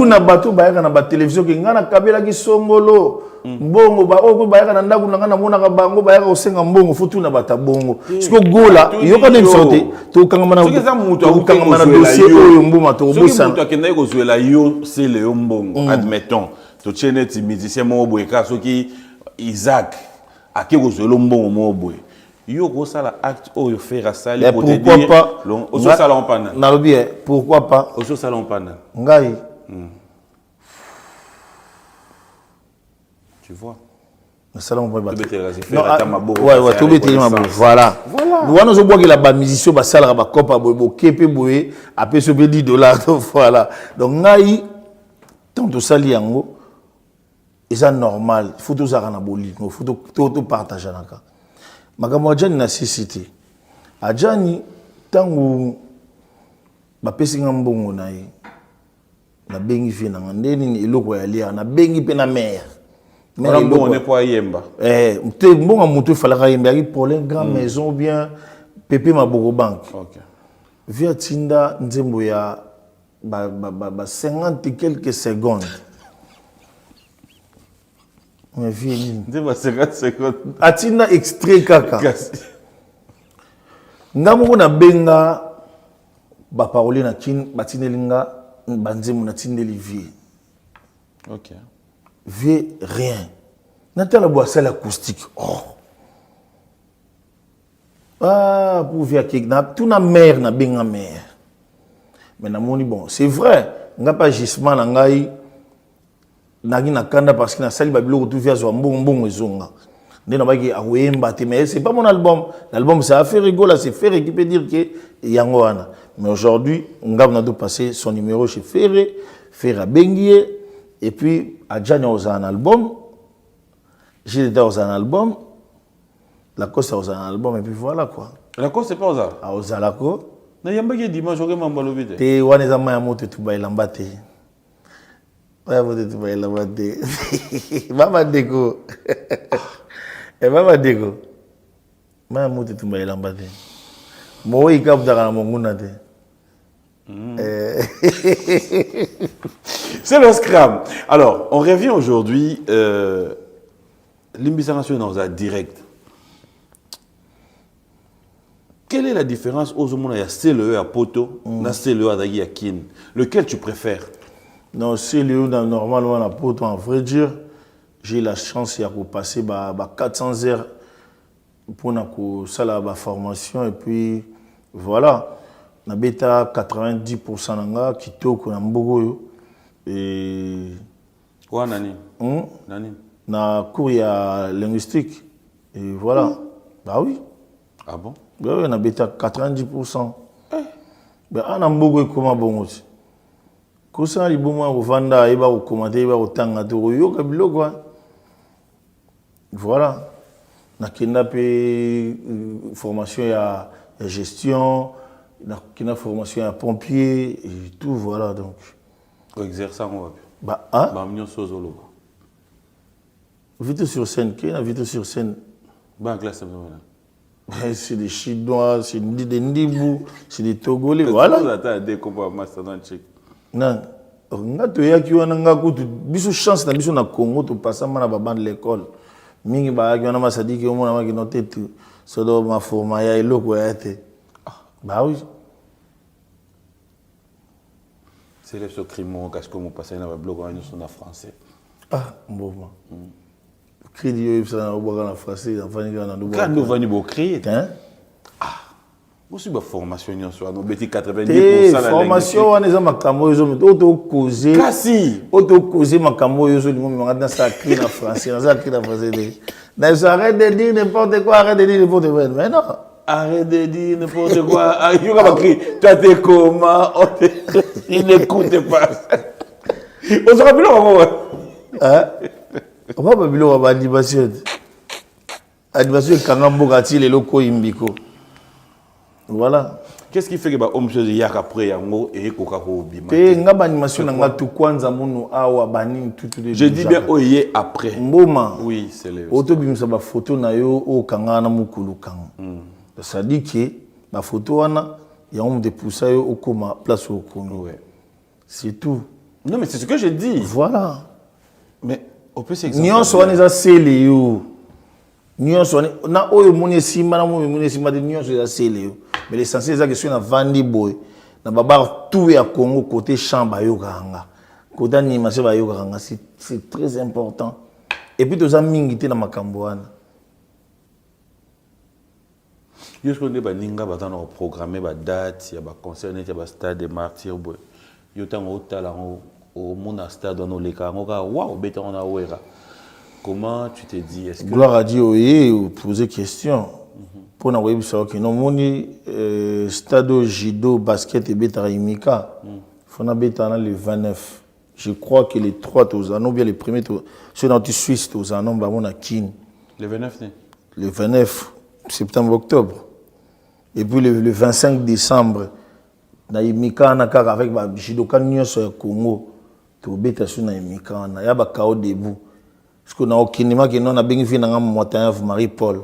na bato bayaka na ba télévision ke ngana kabela ki songolo mbongo ba oko bayaka na ndaku ngana mona ka bango bayaka osenga mbongo faut tout na bata bongo siko gola yo ka nem sorte to kanga mana dossier oyo mbuma to bosa mutu akenda ko zuela yo c'est le mbongo admettons to chene ti musicien mo boyeka soki Isaac akeko zuelo mbongo mo boy yo ko sala acte oyo faire à sali pour te dire au salon pana na lobi pourquoi pas au salon pana ngai tu vois le salon pana ouais to beteli mabo voilà wana zo bwaki la ba musicien ba sala ba kopa bo kepe boye apeso be $10 voilà donc ngai tant to sali yango et ça normal faut tout ça na bolingo faut tout partager naka makambo Adjani na cité Adjani tangu bapesi nga mbongo na ye na bengi fi na ndeni ni eloko ya lia na bengi pe na mère Mais on n'est pas yemba. Te mbonga mutu falaka yemba qui problème grand maison ou bien pépé ma boko banque. OK. Via tinda nzembo ya 50 et quelques secondes. Mais vie nzembo 50 secondes. Atinda extrait kaka. Kasi. Ngamu na benga ba parole na kin batinelinga banzemu na tindeli vie. OK. Vie rien. Natala boisselle acoustique. Oh. Ah, pour via qui na tout na mère na benga mère. Mais na moni bon, c'est vrai, nga pas gisement na ngai nagi na kanda parce que na sali babilo tout via zo mbongo ezonga. Ndena baki awemba te mais c'est pas mon album. L'album ça a fait rigoler, c'est Ferré qui peut dire que yango wana. Mais aujourd'hui, nga on a dû passer son numéro chez Ferré, Ferré Benguier et puis Adjani a un album. J'ai été dans un album. La cause c'est un album et puis voilà quoi. La cause c'est pas aux arts. A Ozalako. Na yamba ki dimanche oke mambalobi te. Te wana za maya moto tu ba ilamba te. Maya moto tu ba ilamba te. Mama deko. Mama deko. Maya moto tu ba ilamba te. Mo ikap daka na monguna te. C'est le scram. Alors, on revient aujourd'hui. Limbisa National dans direct. Quelle est la différence aux hommes? Il y a CLE à Poto, il y a CLE à Dagi à Kin. Lequel tu préfères? Non, CLE, normalement, à Poto, en vrai dire, j'ai la chance de passer 400 heures pour la formation. Et puis, voilà. Na beta 90% nanga kitoko na mbogo et quoi nani nani na cours ya linguistique et voilà. Bah oui. Ah bon? Bah oui, na beta 90%. Ben ana mbogo comment bon aussi. Kosa liboma ovanda eba ko commenter eba otanga to yoka biloko. Voilà. Na kenda pe formation ya gestion. Qui a formation à pompier et tout, voilà donc. Exerçant, on va. Bah, hein? Bah, mignon sozolo. Vite sur scène, qui est vite sur scène? Bah, en classe, c'est des Chinois, c'est des Ndibou, c'est des Togolais, voilà. Vous attendez comment master dans le Tchèque? Non. Nga to ya ki wana nga ko biso chance na biso na Congo to passa mana ba bande l'école. Mingi ba ki wana masadi ki omona ma ki noté tout. So do ma forma ya eloko ya te. Bah oui. C'est le ce crime parce que mon passé dans le blog en français. Ah, bon. Crédit ça na oboka na français, na fani na ndo. Quand nous venons au créer, hein? Ah. Moi suis ba formation en soi, no beti 90% la formation wana za makambo yozo auto causer. Kasi, auto causer makambo yozo lingo mi ngada sa cri na français, na sa cri na français. Arrête de dire n'importe quoi, arrête de dire n'importe quoi. Mais non. Arrête de dire n'importe quoi. Il va crier, toi t'es comment? Il n'écoute pas. On se rappelle comment? Hein? On va pas dire animation. Animation Kangambo Gati les locaux imbiko. Voilà. Qu'est-ce qui fait que homme chose yak après yango et kokako bima? Pe ngaba animation na ngatu kwanza munu awa bani tout les. Je dis bien oye après. Mboma. Oui, c'est le. Auto bimisa ba photo na yo o kanga na mukulu kanga. Ça dit que la photo wana ya on de pousser au coma place au Congo. Ouais. C'est tout. Non mais c'est ce que je dis. Voilà. Mais on peut s'examiner. Nyon so wana za sele yo. Nyon so na oyo moni simba na moni simba de nyon so za sele yo. Mais l'essentiel c'est que sur na vandi boy na baba tout ya Congo côté chambre yo kanga. Côté animation ba yo kanga, c'est très important. Et puis toza mingité na makambo wana. Yo ce qu'on baninga batana programmer ba date, ya ba concert net ya ba stade des martyrs boy. Yo tango tala au mona stade on le ka ngoka waouh beta on a wera. Comment tu te dis est-ce que gloire à Dieu ou poser question pour na webi savoir que non moni stade judo basket et beta imika fona beta na le 29. Je crois que les 3 aux anneaux bien les premiers ceux dans tu Suisse aux anneaux ba mona kin le 29 le 29 septembre octobre et puis le 25 décembre na imika na kaka avec ba judoka nyonso ya Congo to beta sur na imika na ya ba kao debout Parce qu'on a au cinéma qui non a bien vu dans Marie-Paul.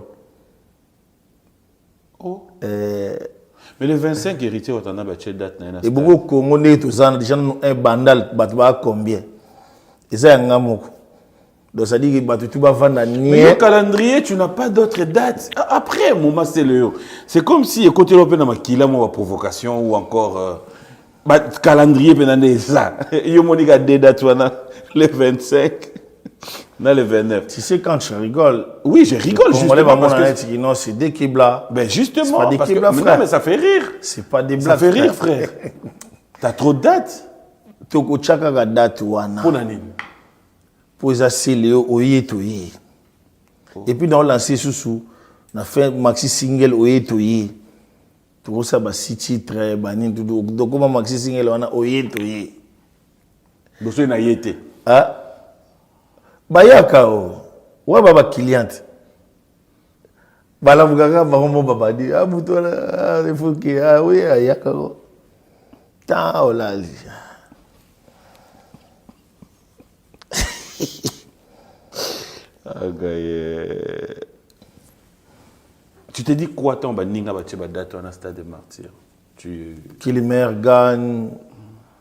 Oh. Mais le 25 héritier, on a battu date. Et beaucoup Congolais, tous ça, déjà un bandal, battu combien? Et ça, un amour. Donc ça dit que tu vas vendre. Mais le calendrier, tu n'as pas d'autres dates. Après, mon c'est le. C'est comme si, côté européen, il y a une provocation ou encore. Calendrier, c'est ça. Il y a des dates, le 25. Non, le 29. Tu sais, quand je rigole. Oui, je rigole justement parce que non, c'est des kibla. Ben justement, pas des parce kibla, que, frère. Non, mais ça fait rire. C'est pas des Ça blagues. fait rire, frère. T'as trop de dates. Toko chaka ga date wana. Pour l'année. Pour les assis, oye toye. Et puis, dans l'ancien sous, on a fait un maxi single oye toye. Tout ça, bah, 6 titres, banin, tout. Donc, comment maxi single, on a oye toye. Donc, c'est une ayété. Ah? Bayaka o wa baba cliente bala muganga bango baba di abutola refuki oui ayaka o ta olali Tu te dis quoi ton baninga ba date on a stade de martyr tu Kilimer gagne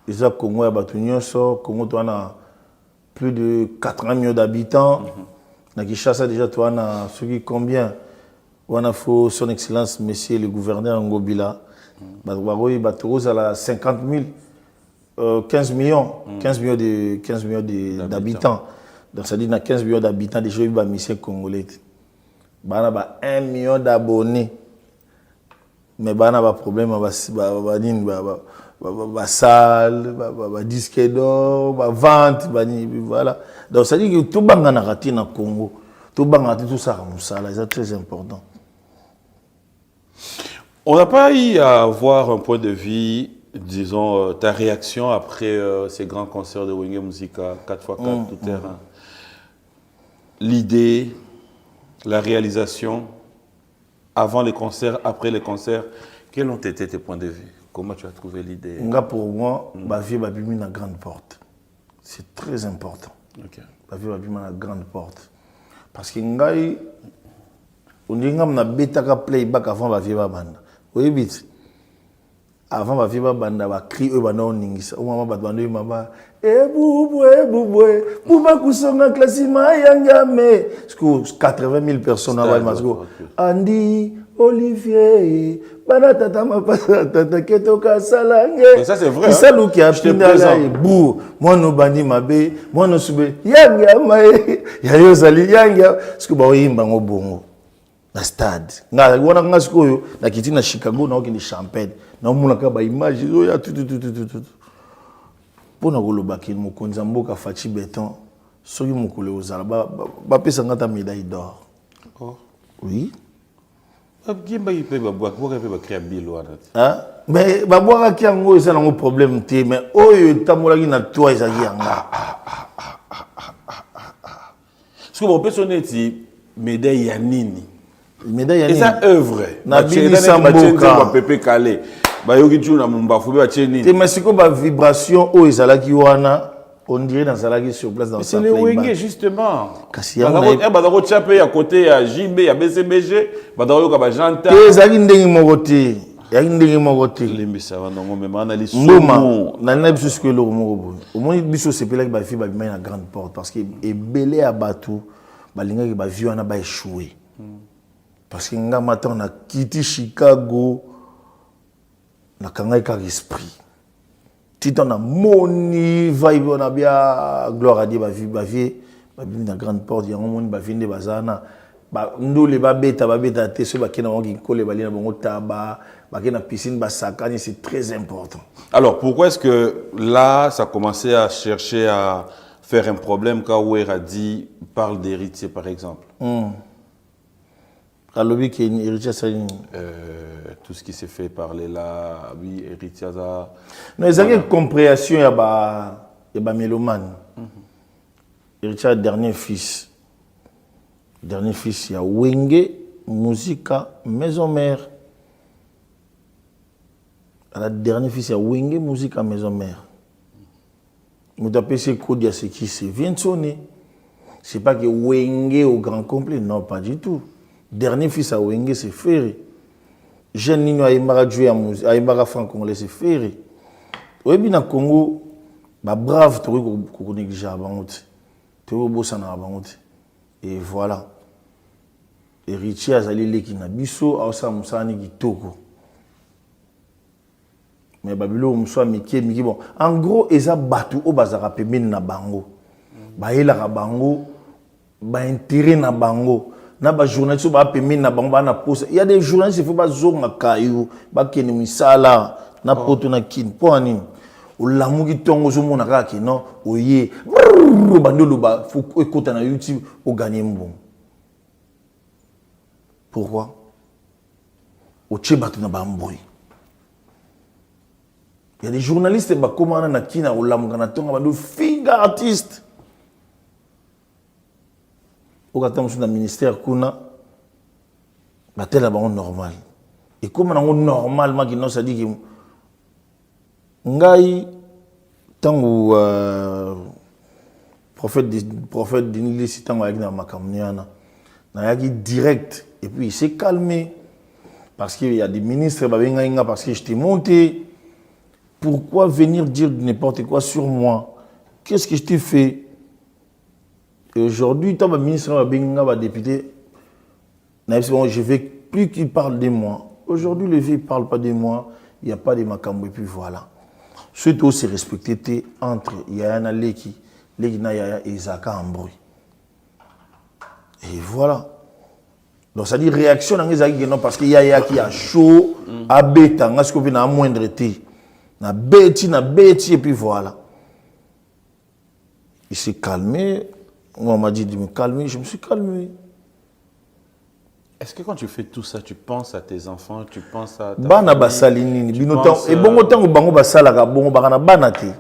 isa Congo ya batu nyonso Congo to na plus de 80 millions d'habitants. Na Kinshasa déjà toi na celui combien on a fait son excellence monsieur le gouverneur Ngobila. Baroui Batoros à la 50 000 15 millions d'habitants. Donc ça dit na 15 millions d'habitants déjà eu ba mission congolais. Bana ba 1 million d'abonnés. Mais bana ba problème ba salle, ba disque d'or, ba vente, voilà. Donc ça dit que tout banga na rati na Congo, tout banga tout ça musala, c'est très important. On n'a pas eu à avoir un point de vue, disons, ta réaction après ces grands concerts de Wenge Musica, 4x4 tout terrain. L'idée, la réalisation, avant les concerts, après les concerts, quels ont été tes points de vue? Comment tu as trouvé l'idée? Pour moi, ma vie va bien la grande porte. C'est très important. Okay. Ma vie va bien la grande porte. Parce que ngai, on dit que na bêta playback avant ma vie va banda. Oui, vite. Avant ma vie va banda, va crier eux banda on ningisa. Au moment bat banda mama, bouboué, kusonga klasima yangame. Parce que 80 000 personnes avant masco. Andy, Olivier. Et ça c'est vrai. C'est ça qui a bou. Moi no bandi mabe, moi no sube. Yanga mae. Ya yo sali yanga. Parce que ba oyimba ngo bongo. Na stade. Na wana ngasko yo na kiti na Chicago na okini champagne. Na omuna ka ba image yo ya tout. Pona koloba ki mokonza mboka Fachi Beton. Soki mokole ozala ba pesa ngata médaille d'or. Oh. Oui. Mais baboaka ki yango eza nango problème te mais oyo etambolaki na toi ezalaki yanga soki bopesa neti médaille ya nini médaille ya nini eza œuvre na bilisa mboka bapepe kale bayoki tu na mumbafu be batie nini te mais siko bavibration oyo ezalaki wana on dirait dans Zalagi sur place dans c'est le Wenge justement. Kasi ya na badako tchape à côté ya JB ya BCBG badako ka ba janta. Ezali ndengi mokote. Ya ndengi mokote. Limbisa bango même analyse Mboma na na biso ce que le moko. Au moins biso sepela ba fi ba bima na grande porte parce que ebele ya batu balinga ki ba vi wana ba échouer. Parce que nga matin na kiti Chicago na kanga ka esprit. Titan a moni vibe on a bien gloire à Dieu ba vie na grande porte ya moni ba vinde bazana ba ndole ba beta te so ba kena wangi kole ba lina bango taba ba kena piscine ba sakani c'est très important. Alors pourquoi est-ce que là ça a commencé à chercher à faire un problème quand Ouera dit parle d'héritier par exemple? Alobi qui est héritier ça tout ce qui s'est fait parler là, oui, héritier ça. Non, ils ont une compréhension, il y a mélomane. Héritier dernier fils. Dernier fils, il y a Wenge, Musica, Maison Mère. La dernière fils, il y a Wenge, Musica, Maison Mère. Vous tapez ces codes, il y a ce qui se vient de sonner. C'est pas que Wenge au grand complet, non, pas du tout. Dernier fils à Wenge, c'est Ferré. Jeune Nino Aïmara joué à Aïmara franc-congolais, c'est Ferré. Oui, bien, au Congo, brave, tu as négligé à Bangote. Tu as bossé à Bangote. Et voilà. Héritier Azali Lekina Bisso, Aosa Moussani Gitoko. Mais Babilo Moussa Miki, bon. En gros, Eza Batu au Bazara Pemine na Bango. Baïla Bango, intérêt na Bango. Na ba journaliste ba Pemine na Bango, na poste. Il y a des journalistes, il faut pas zonga Kayou, ba Kene Misala, na poto na kin. Pour ani. O lamu ki tongo zo mona kaki, non? Oye. Bandolo ba, faut écouter na YouTube, au gagner mbon. Pourquoi? Au Tchébatu na Bamboy. Il y a des journalistes qui commandent na kina au lamganatonga de finger artiste. Au katam sur le ministère kuna batel la bango normal. Et comme on normalement qui non ça dit que ngai tangu prophète d'inilisi tangu avec na makamniana na yaki direct et puis il s'est calmé parce qu'il y a des ministres parce que je t'ai monté. Pourquoi venir dire n'importe quoi sur moi? Qu'est-ce que je t'ai fait? Et aujourd'hui, tant que ministre, député, je ne veux plus qu'il parle de moi. Aujourd'hui, le vieux ne parle pas de moi. Il n'y a pas de Makambo. Et puis voilà. Surtout, c'est respecté entre Yaya Leki, Yaya et Zaka Ambroui. Et voilà. Donc, ça dit réaction parce qu'il y a qui a chaud, à bêta, à ce qu'on a moindre été. Na bêti, et puis voilà. Il s'est calmé. Moi, on m'a dit de me calmer, je me suis calmé. Est-ce que quand tu fais tout ça, tu penses à tes enfants, tu penses à ta Bana famille, basalini, penses, et bon autant que bango basalaka, bon bakana banate.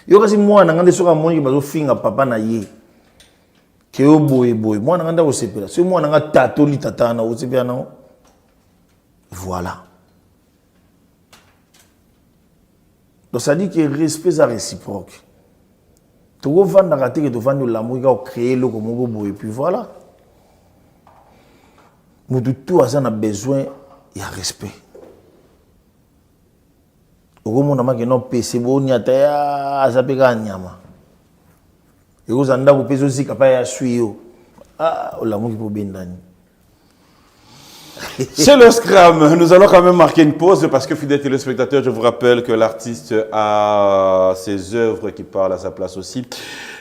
Yo kasi moi na ngande soka moni bazo finga papa na ye. Ke o boy. Moi na nganda o sepela. C'est moi na ngata tatoli tatana o sepela na. Voilà. Donc ça dit que le respect est réciproque. Tu vas vendre la tête, tu vas vendre l'amour, tu vas créer le comme et puis voilà. Mais tout ça a besoin de respect. Au moment où on a PC, on a ça peut nyama. Et vous avez un PC aussi capable de suivre. Ah, l'amour qui peut bien donner. C'est le Scrum. Nous allons quand même marquer une pause parce que, fidèles téléspectateurs, je vous rappelle que l'artiste a ses œuvres qui parlent à sa place aussi.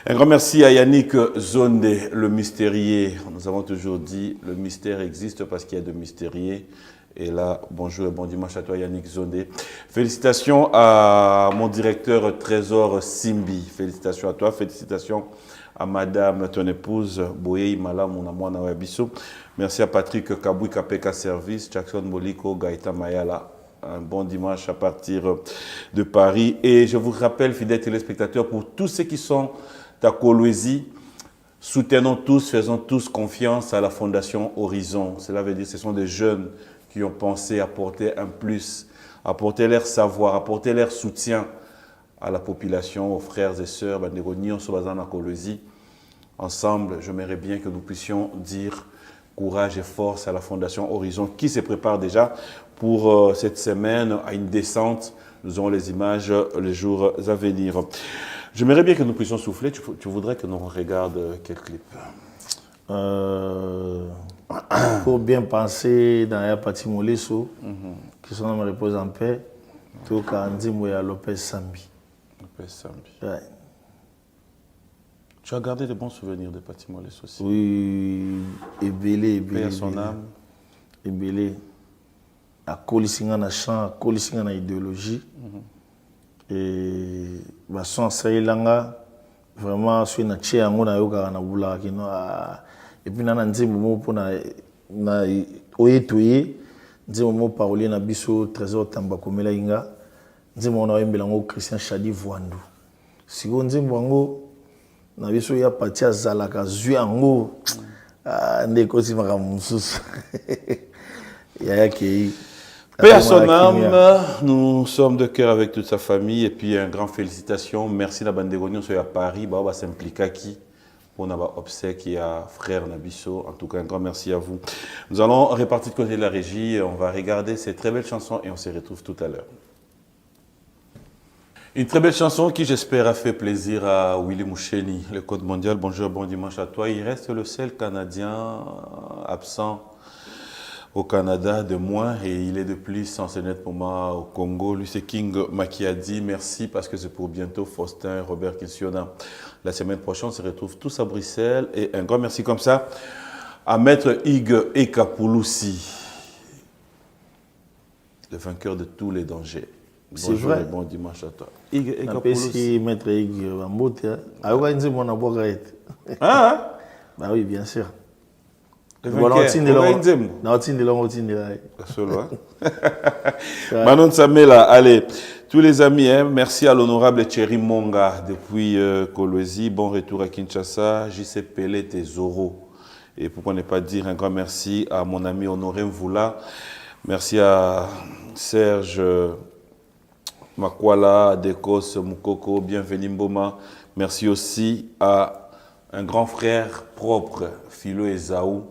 Un grand merci à Yannick Zonde, le mystérieux. Nous avons toujours dit le mystère existe parce qu'il y a de mystérieux. Et là, bonjour et bon dimanche à toi, Yannick Zonde. Félicitations à mon directeur Trésor Simbi. Félicitations à toi. Félicitations à madame, ton épouse, Boye Mala, mon amour, Nawabiso. Merci à Patrick Kaboui Kapeka Service, Jackson Moliko, Gaïta Mayala. Un bon dimanche à partir de Paris. Et je vous rappelle, fidèles téléspectateurs, pour tous ceux qui sont à Kolwezi, soutenons tous, faisons tous confiance à la Fondation Horizon. Cela veut dire que ce sont des jeunes qui ont pensé apporter un plus, apporter leur savoir, apporter leur soutien à la population, aux frères et sœurs, ensemble, j'aimerais bien que nous puissions dire courage et force à la Fondation Horizon qui se prépare déjà pour cette semaine à une descente. Nous aurons les images les jours à venir. J'aimerais bien que nous puissions souffler. Tu voudrais que nous regardions quel clip? Pour bien penser dans la partie Molesso, qui sont dans ma repose en paix, tout Kandi Mouya Lopez Sambi. Ouais. Tu as gardé de bons souvenirs de Paty Molesso aussi? Oui, Ebélé. Paix à son âme. Ebélé. À Kolisinga na chant, à Kolisinga na idéologie. Et bah son saïlanga vraiment sur na tché yango na yoka na bula kino et puis nana nzembo mo pona na oyetoye nzembo mo parolier na biso Trésor Tamba Komela Inga nzembo na oyembela ngo Christian Chadi Voandu siko nzembo ngo na biso ya Paty azalaka zwi yango ndeko si makamususu ya kei. Paix à son âme, nous sommes de cœur avec toute sa famille et puis un grand félicitations. Merci la bande de Gognon, à Paris, bah s'impliquer qui pour n'avoir obsèque à frère Nabiso. En tout cas, un grand merci à vous. Nous allons repartir de côté de la régie. On va regarder ces très belles chansons et on se retrouve tout à l'heure. Une très belle chanson qui, j'espère, a fait plaisir à Willy Moucheni, le Code mondial. Bonjour, bon dimanche à toi. Il reste le seul Canadien absent au Canada de moins et il est de plus en ce net moment au Congo. Lui, c'est King Makiadi. Merci parce que c'est pour bientôt Faustin et Robert Kinsiona. La semaine prochaine, on se retrouve tous à Bruxelles. Et un grand merci comme ça à Maître Hugues Ekapouloussi, le vainqueur de tous les dangers. C'est vrai. Bon dimanche à toi. Merci, Maître Hugues Wambote. Ah oui, on a beau Ah, bah oui, bien sûr. Manon Samela, allez, tous les amis, hein, merci à l'honorable Thierry Monga depuis Kolwezi. Bon retour à Kinshasa. JC Pelé Tesoro. Et pourquoi ne pas dire un grand merci à mon ami Honoré Mvoula. Merci à Serge Makwala, Dekos Moukoko, bienvenue Mboma. Merci aussi à un grand frère propre, Philo Ezaou.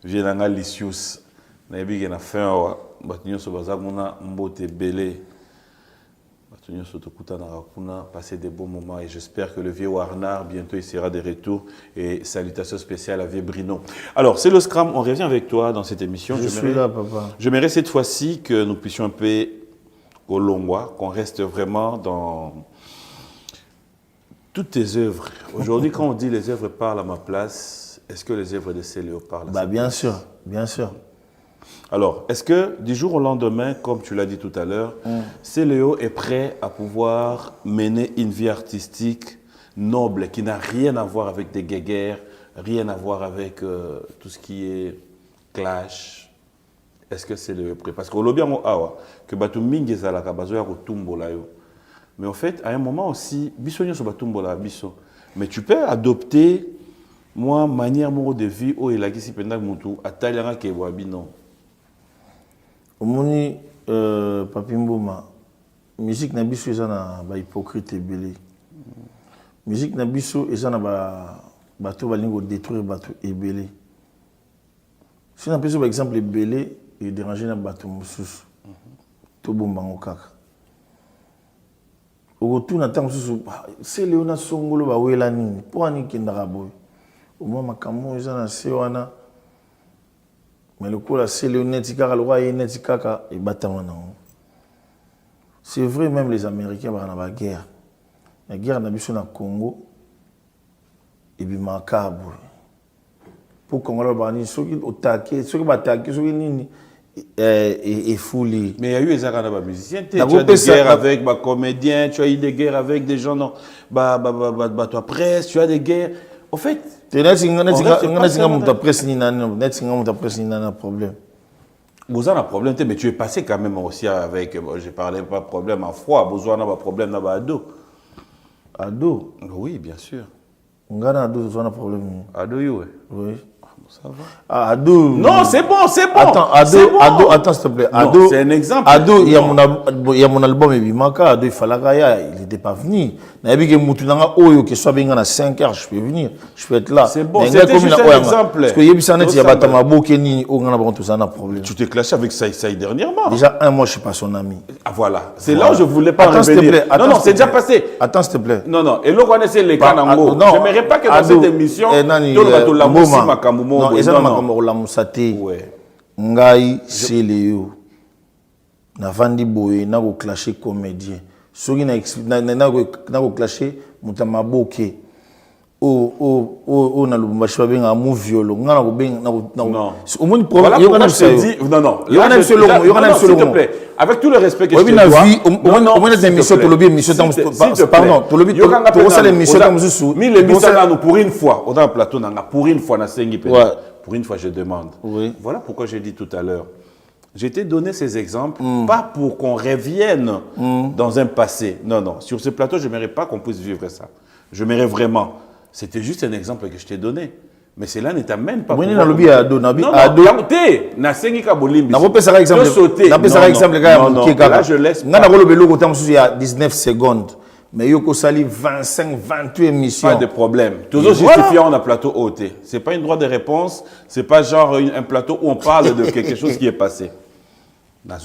Vienanga Licius, naebi ke na fin wa batunyo so bazakuna mbote belé. Batunyo so tokuta na rakuna passer des bons moments et j'espère que le vieux Warnar bientôt il sera de retour et salutations spéciales à vieux Brino. Alors, c'est le Scrum, on revient avec toi dans cette émission. Je suis là, papa. J'aimerais cette fois-ci que nous puissions un peu au Longwa, qu'on reste vraiment dans toutes tes œuvres. Aujourd'hui, quand on dit les œuvres parlent à ma place, est-ce que les œuvres de Céléo parlent? Bah, bien sûr, bien sûr. Alors, est-ce que du jour au lendemain, comme tu l'as dit tout à l'heure, Céléo est prêt à pouvoir mener une vie artistique noble, qui n'a rien à voir avec des guéguerres, rien à voir avec tout ce qui est clash? Est-ce que Céléo est prêt? Parce qu'au lobby, que Batu Mingi Zalaka, Bazoya Rotumbo Layo. Mais en fait, à un moment aussi, Bissonio sur Batumbo la Bisso. Mais tu peux adopter moi, manière de vie, où il a dit que Moutou, à Taliana qui est non. Omoni, Papi Mboma, musique Nabiso, ils ont hypocrite et belé. Musique Nabiso, ils ont bateau balingo détruire bateau et belé. Si on a par exemple les belé, il dérange un bateau moussous. Tout bon bangokak. Au retour, on attend c'est Léona Songolo, bah, où est la nini? Pour un nini qui est au moins, Makamou, ils ont assez wana. Mais le coup, là, c'est le netika, le roi est netika, et batamana. C'est vrai, même les Américains, ils ont la guerre. La guerre, on a vu sur le Congo, et puis macabre. Pour Congo, ceux qui ont attaqué, ceux qui ont attaqué, ceux qui et foulé. Mais il y a eu des musiciens, tu as eu des guerres avec des comédiens, tu as eu des guerres avec des gens dans la presse, tu as des guerres. En fait, tu as un problème. Vous avez un problème, mais tu es passé quand même aussi avec, je ne parlais pas de problème à froid, vous avez un problème à dos. À dos? Oui, bien sûr. On a un problème. À dos, oui. Oui. Ça va. Ah, Ado. Non, c'est bon, c'est bon. Attends, Ado, attends, s'il te plaît. Ado, c'est un exemple. Ado, il y a mon album, et Ado, il fallait il n'était pas venu. Il y a des gens qui sont venus à 5 heures, je peux venir, je peux être là. C'est bon, c'était juste un exemple. Parce que il y a des problème. Tu t'es clashé avec Saïd dernièrement. Déjà, un mois, je ne suis pas son ami. Ah, voilà. C'est là où je ne voulais pas revenir. Non, non, c'est déjà passé. Attends, s'il te plaît. Non, non. Et là, on connaissait les Kanango. Je n'aimerais pas que dans cette émission, tout le monde non, ils ont la moussate. Ngai, c'est Léo. Na vandi boye, na go clasher comédien. Soki na go clasher, mutamaboke. Na lubumbashi babenga mu violo. Ngana go benga na go. Non. Au moins problème. Voilà pourquoi je te dis. Non, non. S'il te plaît. Avec tout le respect que je te dois. Au moins des émissions, tu l'oublies, émission. Pardon, tu l'oublies. Tu as l'émission dans l'émission. Mais l'émission là, nous pour une fois, on a un plateau, pour une fois, on a 5 Pour une fois, je demande. Oui. Voilà pourquoi j'ai dit tout à l'heure. J'ai t'ai donné ces exemples, pas pour qu'on revienne dans un passé. Non, non. Sur ce plateau, je n'aimerais pas qu'on puisse vivre ça. Je m'aimerais vraiment. C'était juste un exemple que je t'ai donné. Mais cela ne t'amène pas. Oui, non, Ado. Non, non, t'es. Na sengi ka bolimbi. Na pas exemple. Non, non. Là, je laisse pas. Il y a 19 secondes. Mais yo ko sali 25 28 émissions. Pas de problème. Toujours justifié en un plateau OT. C'est pas une droit de réponse, c'est pas genre un plateau où on parle de quelque chose qui est passé. Ma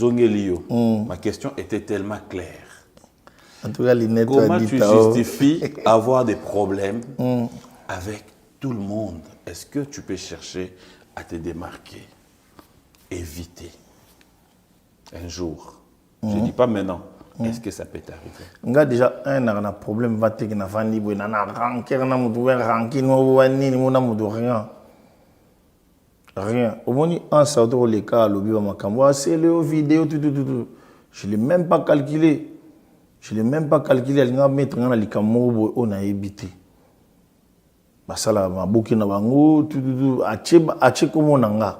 question était tellement claire. En tout cas, comment tu justifies avoir des problèmes avec tout le monde? Est-ce que tu peux chercher à te démarquer, éviter un jour? Je ne dis pas maintenant. Est-ce que ça peut t'arriver? Nga déjà un problème va te na vandi bo na ranker na mutu ranking no wani ni mona mutu rien. Rien. Au moins un sauto le cas lobi ba makambo c'est le vidéo tout. Je l'ai même pas calculé. Je l'ai même pas calculé nga mettre na likamo bo on a évité. Basala maboki na bango tout ache comme nanga.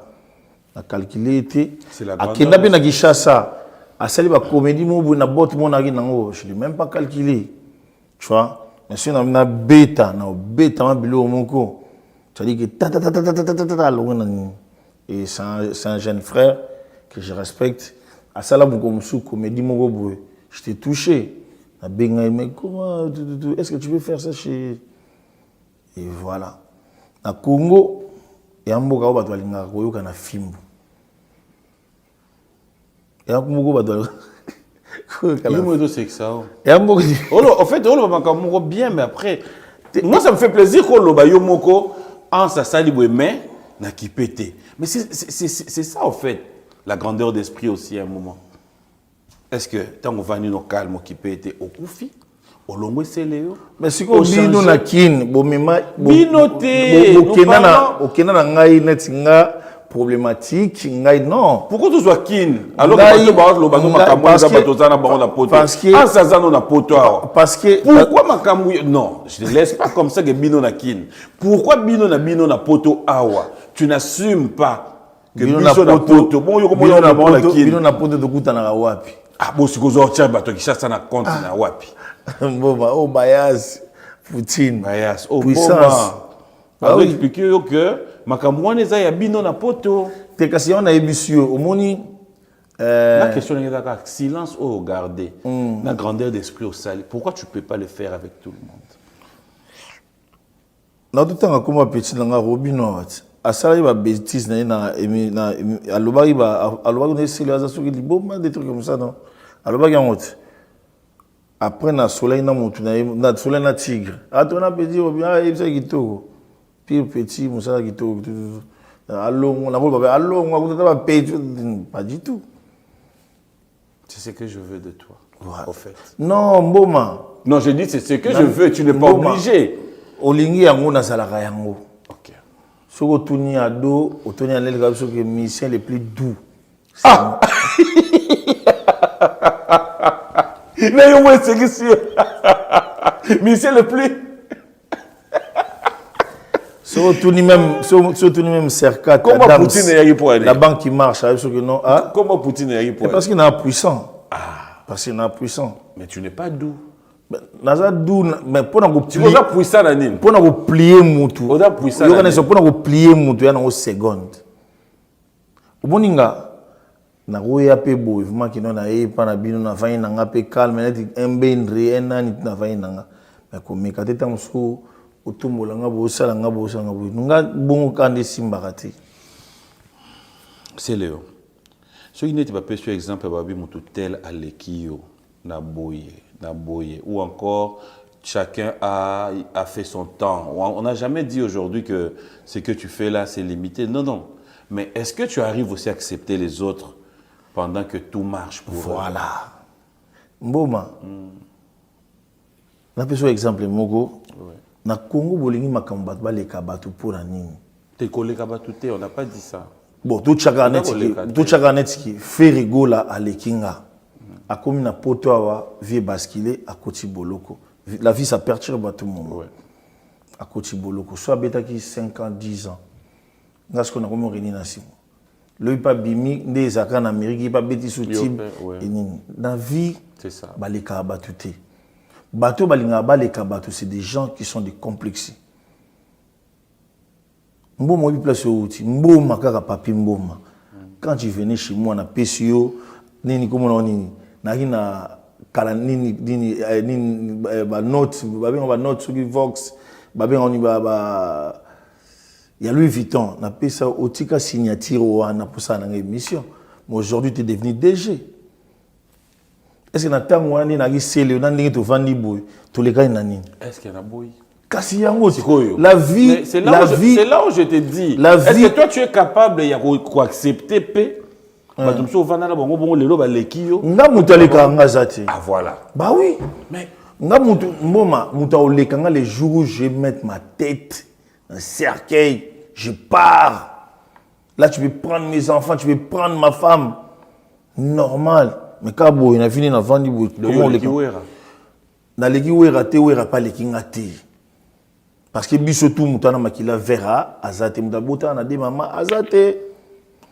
Na calculé était akenda pe na Kishasa. À celle la comédie, na bot je l'ai même pas calculé. Tu vois, mais si on a bêta, ma bilo moko. C'est-à-dire que et c'est un jeune frère que je respecte. À celle la comédie moko, je t'ai touché. Mais comment est-ce que tu veux faire ça chez? Et voilà. Na Congo, et en Boka ba tolinga ko yoka na fimbu. Et en c'est que ça. En fait, on bien, mais après, moi ça me fait plaisir qu'on le baille moko en sa salle mais n'a qui pété. Mais c'est ça en fait, la grandeur d'esprit aussi à un moment. Est-ce que tant qu'on va nous calme qui pété au koufi, au longo c'est Léo. Mais si qu'on bino na kin, bo mema binoté, au Kenya ngai netinga problématique non. Pourquoi tu sois kin alors que parce que pourquoi makamou non je ne laisse pas comme ça que bino na kin. Pourquoi bino na poto awa tu n'assumes pas que bino na poto bon yo comme bino na poto de kutana wapi ah bon si ko sortir bato qui chasse na compte na wapi mboma oh Bayaz Poutine Bayaz oh puissance on va expliquer que makamou neza ya bino na poto te kasi on a ébissio au moni la question est là silence au regarder la grandeur d'esprit au sali pourquoi tu peux pas le faire avec tout le monde na tout temps comme petit nga robino a sala ba bêtise na alobaki ne sila za soki liboma des trucs comme ça non alobaki en route après na soleil na mutu na soleil na tigre atona petit bien ebisa kitoko puis petit musala kitoko allô on a pas allô on a pas du tout. C'est ce que je veux de toi voilà. Au fait non mboma non je dis c'est ce que je veux tu n'es pas obligé olingi yango na salaka yango OK soko tuni ado otoni alele ka biso que musicien le plus doux ah mais yo moi c'est que musicien le plus surtout même Serka comment Poutine est pour aller la banque qui marche ça que non ah comment Poutine est pour aller parce qu'il est puissant parce qu'il est puissant mais tu n'es pas doux naza doux mais pour na tu es puissant na nini pour na plier mutu oza puissant yo kana so pour na plier mutu ya na seconde oboninga na roya pe boy vraiment qui non na e pa na bino na vaina nga pe calme net mbendre enani na vaina nga mais comme kate tamso otumbola nga bo sala nga bo sanga bo nga bongo kande simbakati c'est Léo ce qui n'était pas peu sur exemple babi mutu tel alekio na boye ou encore chacun a fait son temps. On n'a jamais dit aujourd'hui que ce que tu fais là c'est limité. Non. Mais est-ce que tu arrives aussi à accepter les autres pendant que tout marche pour voilà. Mboma. Na peso exemple moko. Na Congo bolingi makambo bato baleka bato pour nini. Te koleka bato te, on n'a pas dit ça. Bon, tout chaka net qui fait rigola à lekinga. A comme na poto awa vie basculer à Koti Boloko. La vie ça perturbe tout le monde. Ouais. À Koti Boloko, soit beta qui 5 ans, 10 ans. Parce qu'on a comme réuni nation. Le pas bimi des accords en Amérique, pas bêtis sous type et nini. Dans vie, c'est ça. Baleka batute. Bato balinga baleka bato, c'est des gens qui sont des complexes. Mboma obi place outi, mboma kaka papi mboma. Quand tu venais chez moi na PCO, nini comme on nini, na kala nini ba note ba note sur Vox ba on ba ya Louis Vuitton na pesa otika signature wana pour ça na émission mais aujourd'hui tu es devenu DG. Est-ce que na tango wana na gisele na ndenge to vandi boy to le gars na nini? Est-ce qu'il y a un boy? La vie, c'est là où je te dis. Est-ce que toi tu es capable de accepter paix? Ah voilà. Bah oui. Mais les jours où je vais mettre ma tête dans un cercueil, je pars. Là tu peux prendre mes enfants, tu peux prendre ma femme. Normal. Mais quand il a fini dans vendre comment les na leki wera te wera pas les kingati. Parce que biso tout mutana makila vera azate mudabota na de mama azate.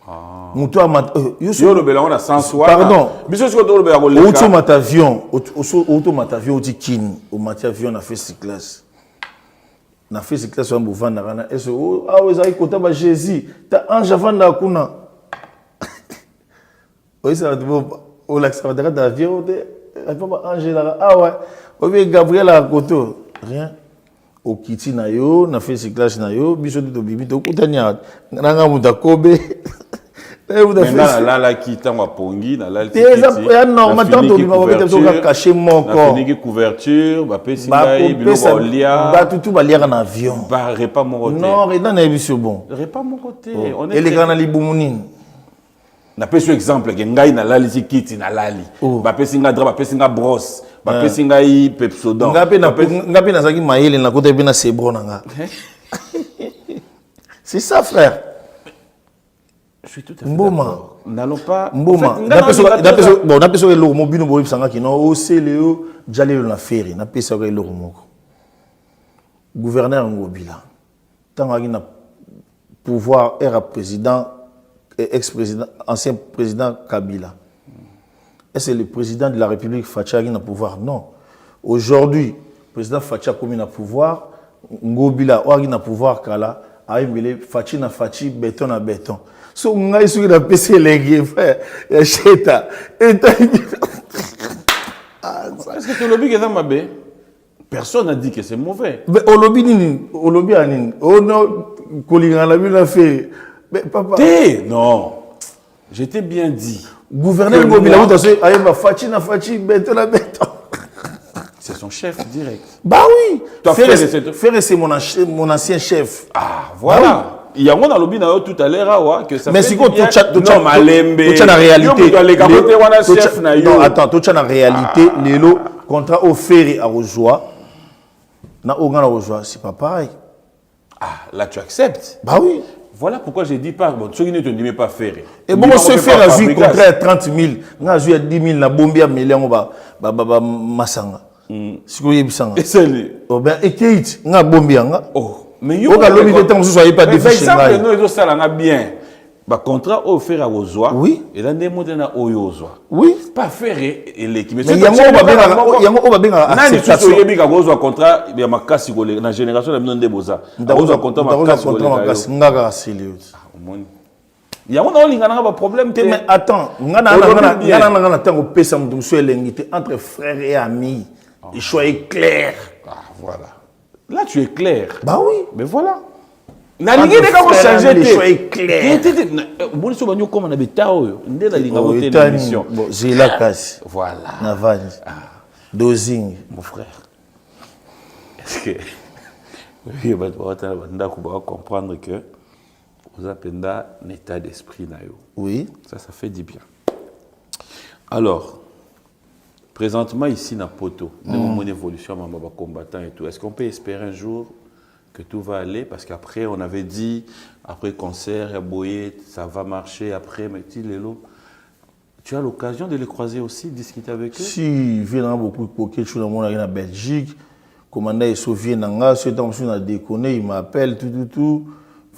Ah. Muto mat yo le belon na sans pardon. Biso ce que to le belon le auto matavion auto matavion oti kin au matavion na first class. Na first class on bovanda kana eso ah ozai kota ba Jésus ta ange vanda kuna. Oui ça va au l'accès d'avion ange là ah ouais obi Gabriel à côté rien. Au kiti na yo na fait classe na yo biso to bibi to kutanya nanga muta kobe la kita ma pongi na la kiti non matanto bima ba beta to cacher mon corps na couverture ba pesinga biloko lia ba tutu ba lia na avion ba repas mon côté non redan na biso bon repas mon côté on est et les gars na libumunini na peso exemple ke ngai na lali kiti na lali ba pesinga drap ba pesinga brosse ba pesinga i pepsodent ngapi na zaki mayele na kota bina sebro na nga c'est ça frère je suis tout à fait d'accord n'allons pas mboma na peso eloko mobino boyi sanga kino o seleo jalelo na feri na peso ko eloko moko gouverneur Ngobila tanga na pouvoir era président ex-président, ancien président Kabila. Est-ce que le président de la République Facha a le pouvoir? Non. Aujourd'hui, le président Facha a le pouvoir, Ngobila a le pouvoir, Kala, a le Fachi na Fachi, béton na béton. So, on a essayé de passer les gars, frère, Cheta. Est-ce que tu lobby est dans ma baie? Personne n'a dit que c'est mauvais. Mais au lobby, a nini. Oh non, Kolinga la ville a fait. Mais papa. Non. Je t'ai bien dit. Gouverneur Ngobila, Fachi, béton na béton. C'est son chef direct. Bah oui. Ferré, c'est mon ancien chef. Ah, voilà. Bah oui. Il y a un lobby tout à l'heure que ça mais fait non, malembe. Tu as la réalité. Non, attends, tu as la réalité. Les contrat au ferry à Rojoa. Na Ogan à Rojoa, c'est pas pareil. Ah, là tu acceptes. Bah oui. Voilà pourquoi je dis pas, bon, ceux qui ne te disent pas ferry. Et bon, ce ferry a vu contrat 30 000. On a vu 10 000, la bombe à million, Masanga. Si vous avez ça. Et c'est lui. Oh ben, et Kate, on a bombe. Oh. Mais il y a pas de exemple, nous ça bien. Bah contrat offert à Rozoa. Oui. Et là des mots na Oyozoa. Oui. Pas ferré et l'équipe. Mais il y a un bien acceptation. Il y a un contrat, il y a ma casse la génération la de boza. Rozoa contrat ma casse ngaga silio. Il y a un problème. Mais attends, ngana tango pesa mutu so elengité entre frères et amis. Il soit clair. Ah voilà. Là, tu es clair. Bah oui. Mais voilà. Na lingi de comment changer les choix est clair. Bon so banyo comme na betao yo. Ndela linga voter l'émission. Bon, j'ai la casse. Voilà. Navani. Dosing, mon frère. Est-ce que oui, bah on va comprendre que vous appelez un état d'esprit na yo. Oui. Ça fait du bien. Alors, présentement ici dans Poto, nous avons une évolution dans les combattants et tout. Est-ce qu'on peut espérer un jour que tout va aller? Parce qu'après, on avait dit, après concert, à Boye, ça va marcher après, mais tu as l'occasion de les croiser aussi, discuter avec eux? Si, il vient beaucoup de quelque chose dans la Belgique, commandant et Sophie Nanga, ce temps où on a déconné, il m'appelle, tout.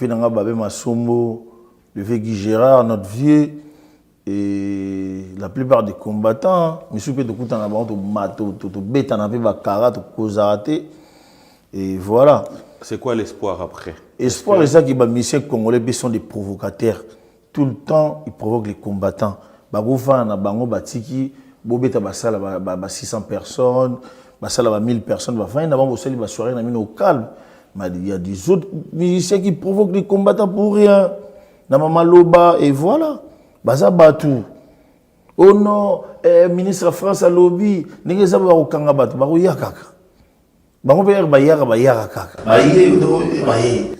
Il vient Babé Massombo, le vieux Guy Gérard, notre vieux. Et la plupart des combattants, je suis de coups et voilà. C'est quoi l'espoir après? L'espoir, c'est ça que les missiles congolais sont des provocateurs. Tout le temps, ils provoquent les combattants. Bagoufa na bango batiki bobeta basala ba 600 personnes, basala ba 1000 personnes, ba fin d'avant bosali ba soirée na mine au calme. Mais il y a des autres musiciens qui provoquent des combattants pour rien. Na Mamaloba et voilà. Baza batu. Oh non, ministre France à lobby, ndenge za ba okanga batu ba koya kaka. Bango pe ba yaka kaka. Ba yé ba yé.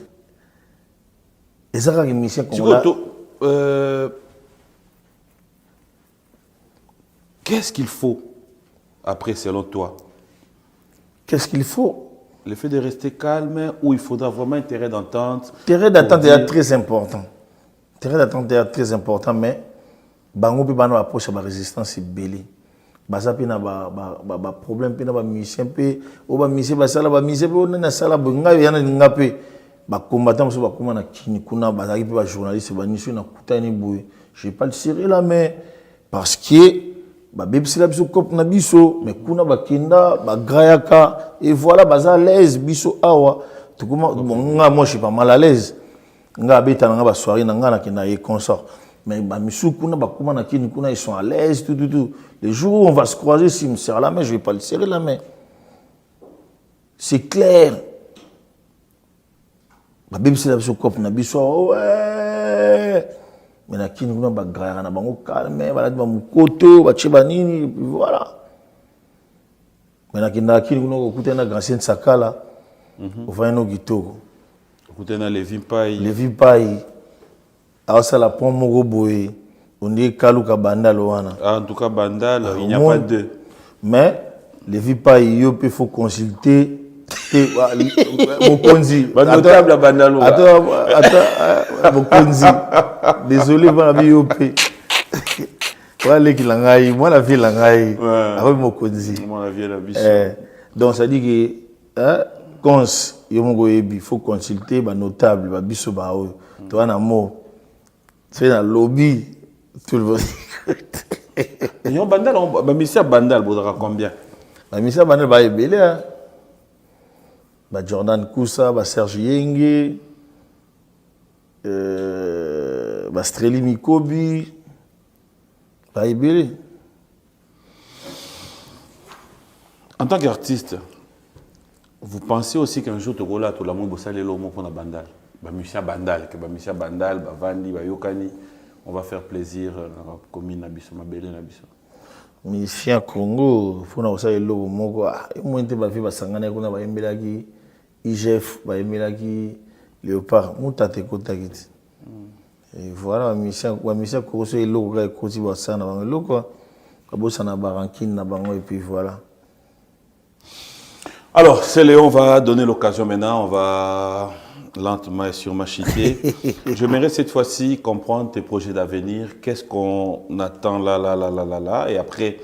Ezaka ki musicien comme qu'est-ce qu'il faut après selon toi? Qu'est-ce qu'il faut? Le fait de rester calme ou il faudra vraiment un terrain d'entente? Terrain d'entente est très important. Terrain d'attente est très important, mais bango pe bano approche à la résistance belé. Baza pe na ba problème pe na ba musicien pe o ba musicien ba sala pe on na sala bonga yana ngape ba combattant so ba koma na kini kuna ba pe ba journaliste ba niso na kutani boye. Je vais pas le serrer la main parce que ba bebsi la biso kop na biso mais kuna ba kenda ba grayaka et voilà baza à l'aise biso awa to comment moi je suis pas mal à l'aise nga beta nga ba soirée nga na kenda et consort mais ba misu kuna ba kuma na kini kuna ils sont à l'aise tout les jours où on va se croiser s'il me serre la main je vais pas le serrer la main c'est clair ba bebsi la biso kop na biso ouais mais na kini kuna ba graya na bango calme ba ba mukoto ba cheba nini voilà mais na kini kuna ko kutena grand saint sakala au va no gitoko kutena Levi Pai alors ça la pont moko boye on dit kaluka bandal wana en tout cas bandal il n'y a pas deux mais Levi Pai yo peut faut consulter Mokonzi notable bandal attends Mokonzi désolé pour la BOP voilà qui langai moi la vie langai avec Mokonzi moi la vie la biche donc ça dit que cons il faut consulter ba notable ba biso ba o to na mo c'est dans lobby tout le monde yon bandal ba misia bandal bodra combien ba misia bandal ba ebele ba Jordan Koussa ba Serge Yenge ba Streli Mikobi ba ebele. En tant qu'artiste, vous pensez aussi qu'un jour, tu vas tout le monde bossa les lomo pour la bandal, musicien bandal, que musicien bandal, vandi, yokani, on va faire plaisir comme nabiso, ma belle nabiso. Musicien Congo, faut na bossa les lomo quoi. Moi n'étais pas fait basangana kuna ba embelaki, IGF ba embelaki, Léopard, mutate kotakiti. Et voilà musicien Congo c'est le logo qui côté bossa na bango logo, ka bossa na barankine na bango et puis voilà. Alors, c'est Léon, on va donner l'occasion maintenant, on va lentement et sûrement chiter. J'aimerais cette fois-ci comprendre tes projets d'avenir, qu'est-ce qu'on attend là, et après,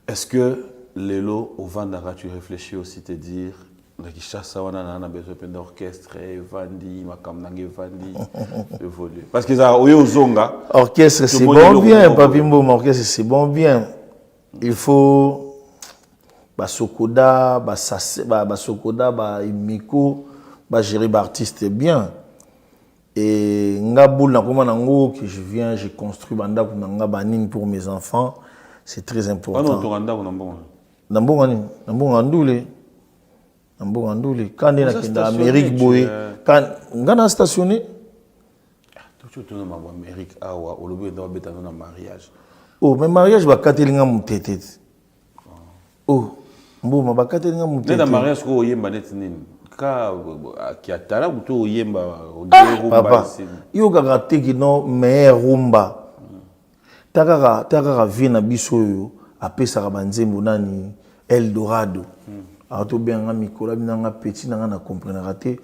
est-ce que Lélo, au Vandara, tu réfléchis aussi te dire, on a besoin d'orchestre, Vandi, Makamnange Vandi, évoluer. Parce que ça, au Zonga. Orchestre, c'est bon bien, Papimbo, orchestre, c'est bon bien. Il faut. Sokoda, Sokoda, Imiko, gérer l'artiste bien. Et Ngaboul, que je viens, j'ai construit Banda pour mes enfants. C'est très important. Quand on est en Amérique, quand on a stationné, oh, mais mariage, va Katelinga Moutété. Oh. Bon, ma bakate nga mutete. Nenda mariage ko yemba net nini. Ka ki atala buto yemba papa. Yo kaka teki no me rumba. Takaka vina biso yo apesa ka banzembo nani Eldorado. Ato benga mikola binanga petit nanga na comprendre raté.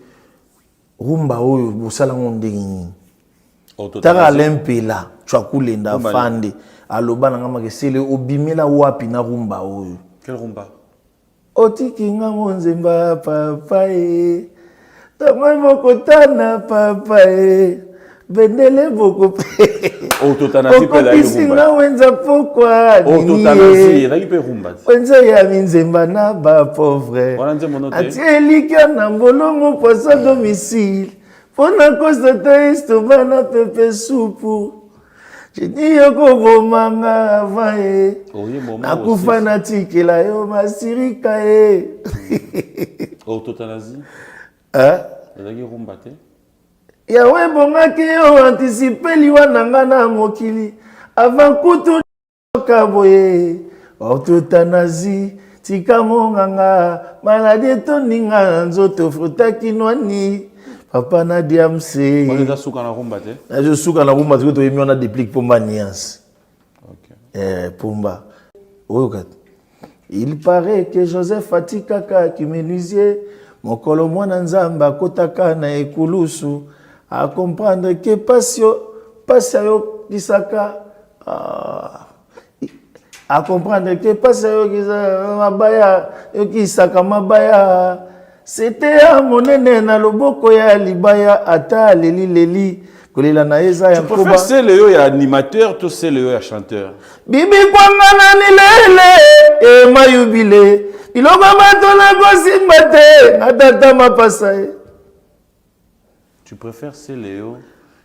Rumba oyo bosala ngondengi. Taka lempela twakulenda fande. Aloba nanga makesele obimela wapi na rumba oyo. Quel rumba? Otikinga monzemba papa e tamai mokotana papa e bendele boko pe ototanasi pe la rumba wenza pokwa ototanasi na ipe rumba wenza ya minzemba na ba pauvre atielika na mbolongo poisson domicile pona constater estomac na pepe soupe Cheni yoko bomanga vae. Oye moment. Nakufa na tikela yo masirika e. Autotanasie. Hein? Ezaki rumba te. Yawe bongaki yo anticipe liwa nanga na mokili. Avant kutu kaboye. Autotanasie. Tika monganga. Maladie toninga nzoto frutaki nwani. Papa na diamse. On est à souka na rumba te. Je souka na rumba tu to on a déplique Pomba Niance. OK. Pomba. Oyokat. Il paraît que Joseph Atikaka qui menuisier mokolo mwana nzamba kotaka na ekulusu à comprendre que pasio kisaka à comprendre que pasio kisaka mabaya yokisaka mabaya. C'était à monene na loboko ya libaya ata leli kolela na eza ya koba. Tu préfères c'est le animateur tout c'est le chanteur. Bibi kwanga na nilele e mayubile iloko bato na kosimba te atata mapasa. Tu préfères c'est le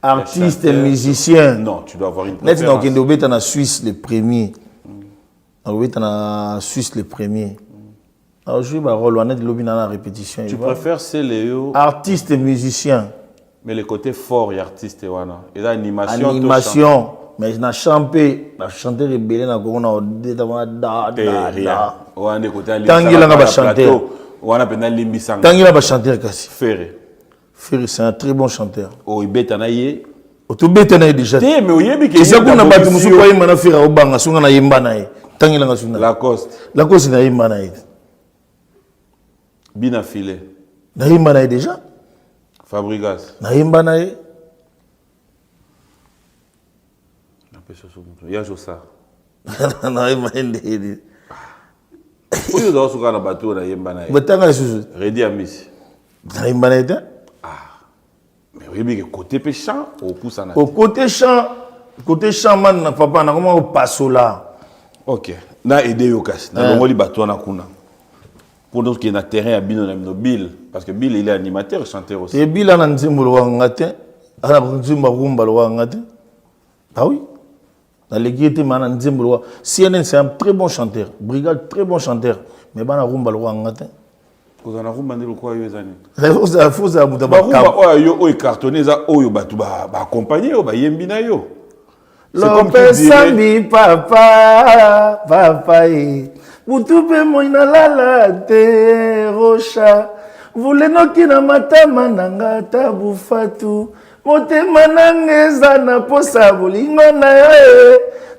artiste musicien. Non, tu dois avoir une préférence. Net na okende obeta na Suisse le premier. Obeta na Suisse le premier. Alors, je vais rôle on est de l'obina la répétition. Tu préfères c'est Léo artiste et musicien. Mais le côté fort et artiste wana. Et l'animation. Animation. Mais na chanter, na chanter rebelle na ko na odeta ma da. On est côté ali. Tangila na ba chanter. On a pena limbisanga. Tangila ba chanter kasi. Ferré. Ferré c'est un très bon chanteur. Oh ibeta na ye. Oto beta na déjà. Te mais oyebi ke. Isa kuna batu musuko yimba na Ferré obanga sunga na yimba na ye. Tangila nga sunga. Lacoste na yimba na ye. Bina filé. Naïmba naï déjà. Fabregas. Naïmba naï. Il y a Jossard. Naïmba naï. Où est-ce que tu as bateau naïmba naï? Batanga susu. Redi Amis. Naïmba naï. Ah. Mais oui, mais côté péchant au pouce en au côté chant man papa na comment passo là. OK. Na aidé yokas. Na ngoli bateau na kuna. Pour nous qui est dans le terrain à Bino Bill, parce que Bill il est animateur et chanteur aussi. Et Bill a un nzimbo ngate, ana nzimba rumba ngate. Ah oui. Dans les guités man nzimbo CNN c'est un très bon chanteur, Brigade très bon chanteur, mais bana rumba ngate. Ko na rumba ndelo kwa yo ezani. Faut mutaba. Rumba yo o cartonné za oyo batu ba accompagner yo ba yembi na yo. C'est comme tu dirais papa. Butupe moina lala te rocha vulenoki na matama nanga tabufatu motema nangeza na posa bolingo na yo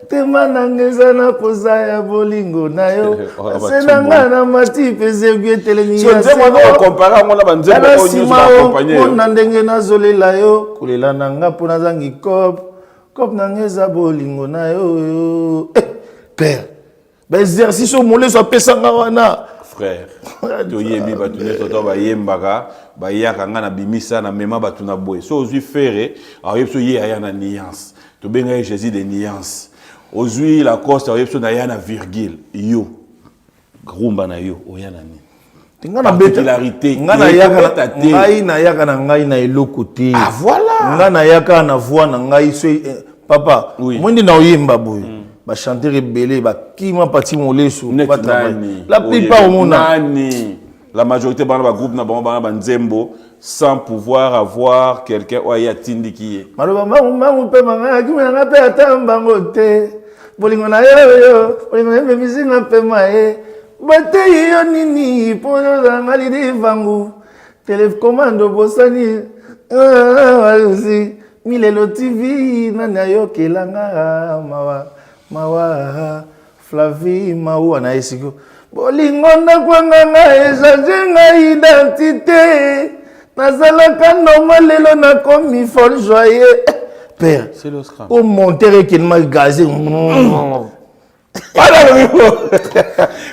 tema nangeza na posa ya bolingo na yo senanga na mati peze gweteleni ya sema compara ngona banzembo onyo ba accompagner na ndenge nazolela yo kolela nanga pona zangi kop nangeza bolingo na yo père. Exercice au mollet soit pesanga wana frère to yembi batu neto to ba yembaka ba yaka ngana bimisa na mema batu na boy so ozui ferré ayebso ye aya na nuance to benga Jésus de nuance ozui la coste ayebso na ya na virgule yo rumba na yo oya na ni ngana particularité ngana yaka ngai na yaka na ngai na eloko te ah voilà ngana yaka na voix na ngai so papa mwindi na oyemba boy. Ba chanter rebelle ba kima pati moleso ba travailler la plupart au monde la majorité ba groupe na ba nzembo sans pouvoir avoir quelqu'un oya tindi qui maloba mamu pe manga kimi na pe atamba ngote bolingo na yo bolingo na mizinga pe mae bate yo nini pono za ngali di vangu télécommande bosani aussi milelo TV nani ayokelanga mawa Flavie mawa na esiko bolingo na kwanga nga ezajenga identité nazalaka normal lelo na komi folle joyeux père c'est le scram au monter qu'il m'a gazé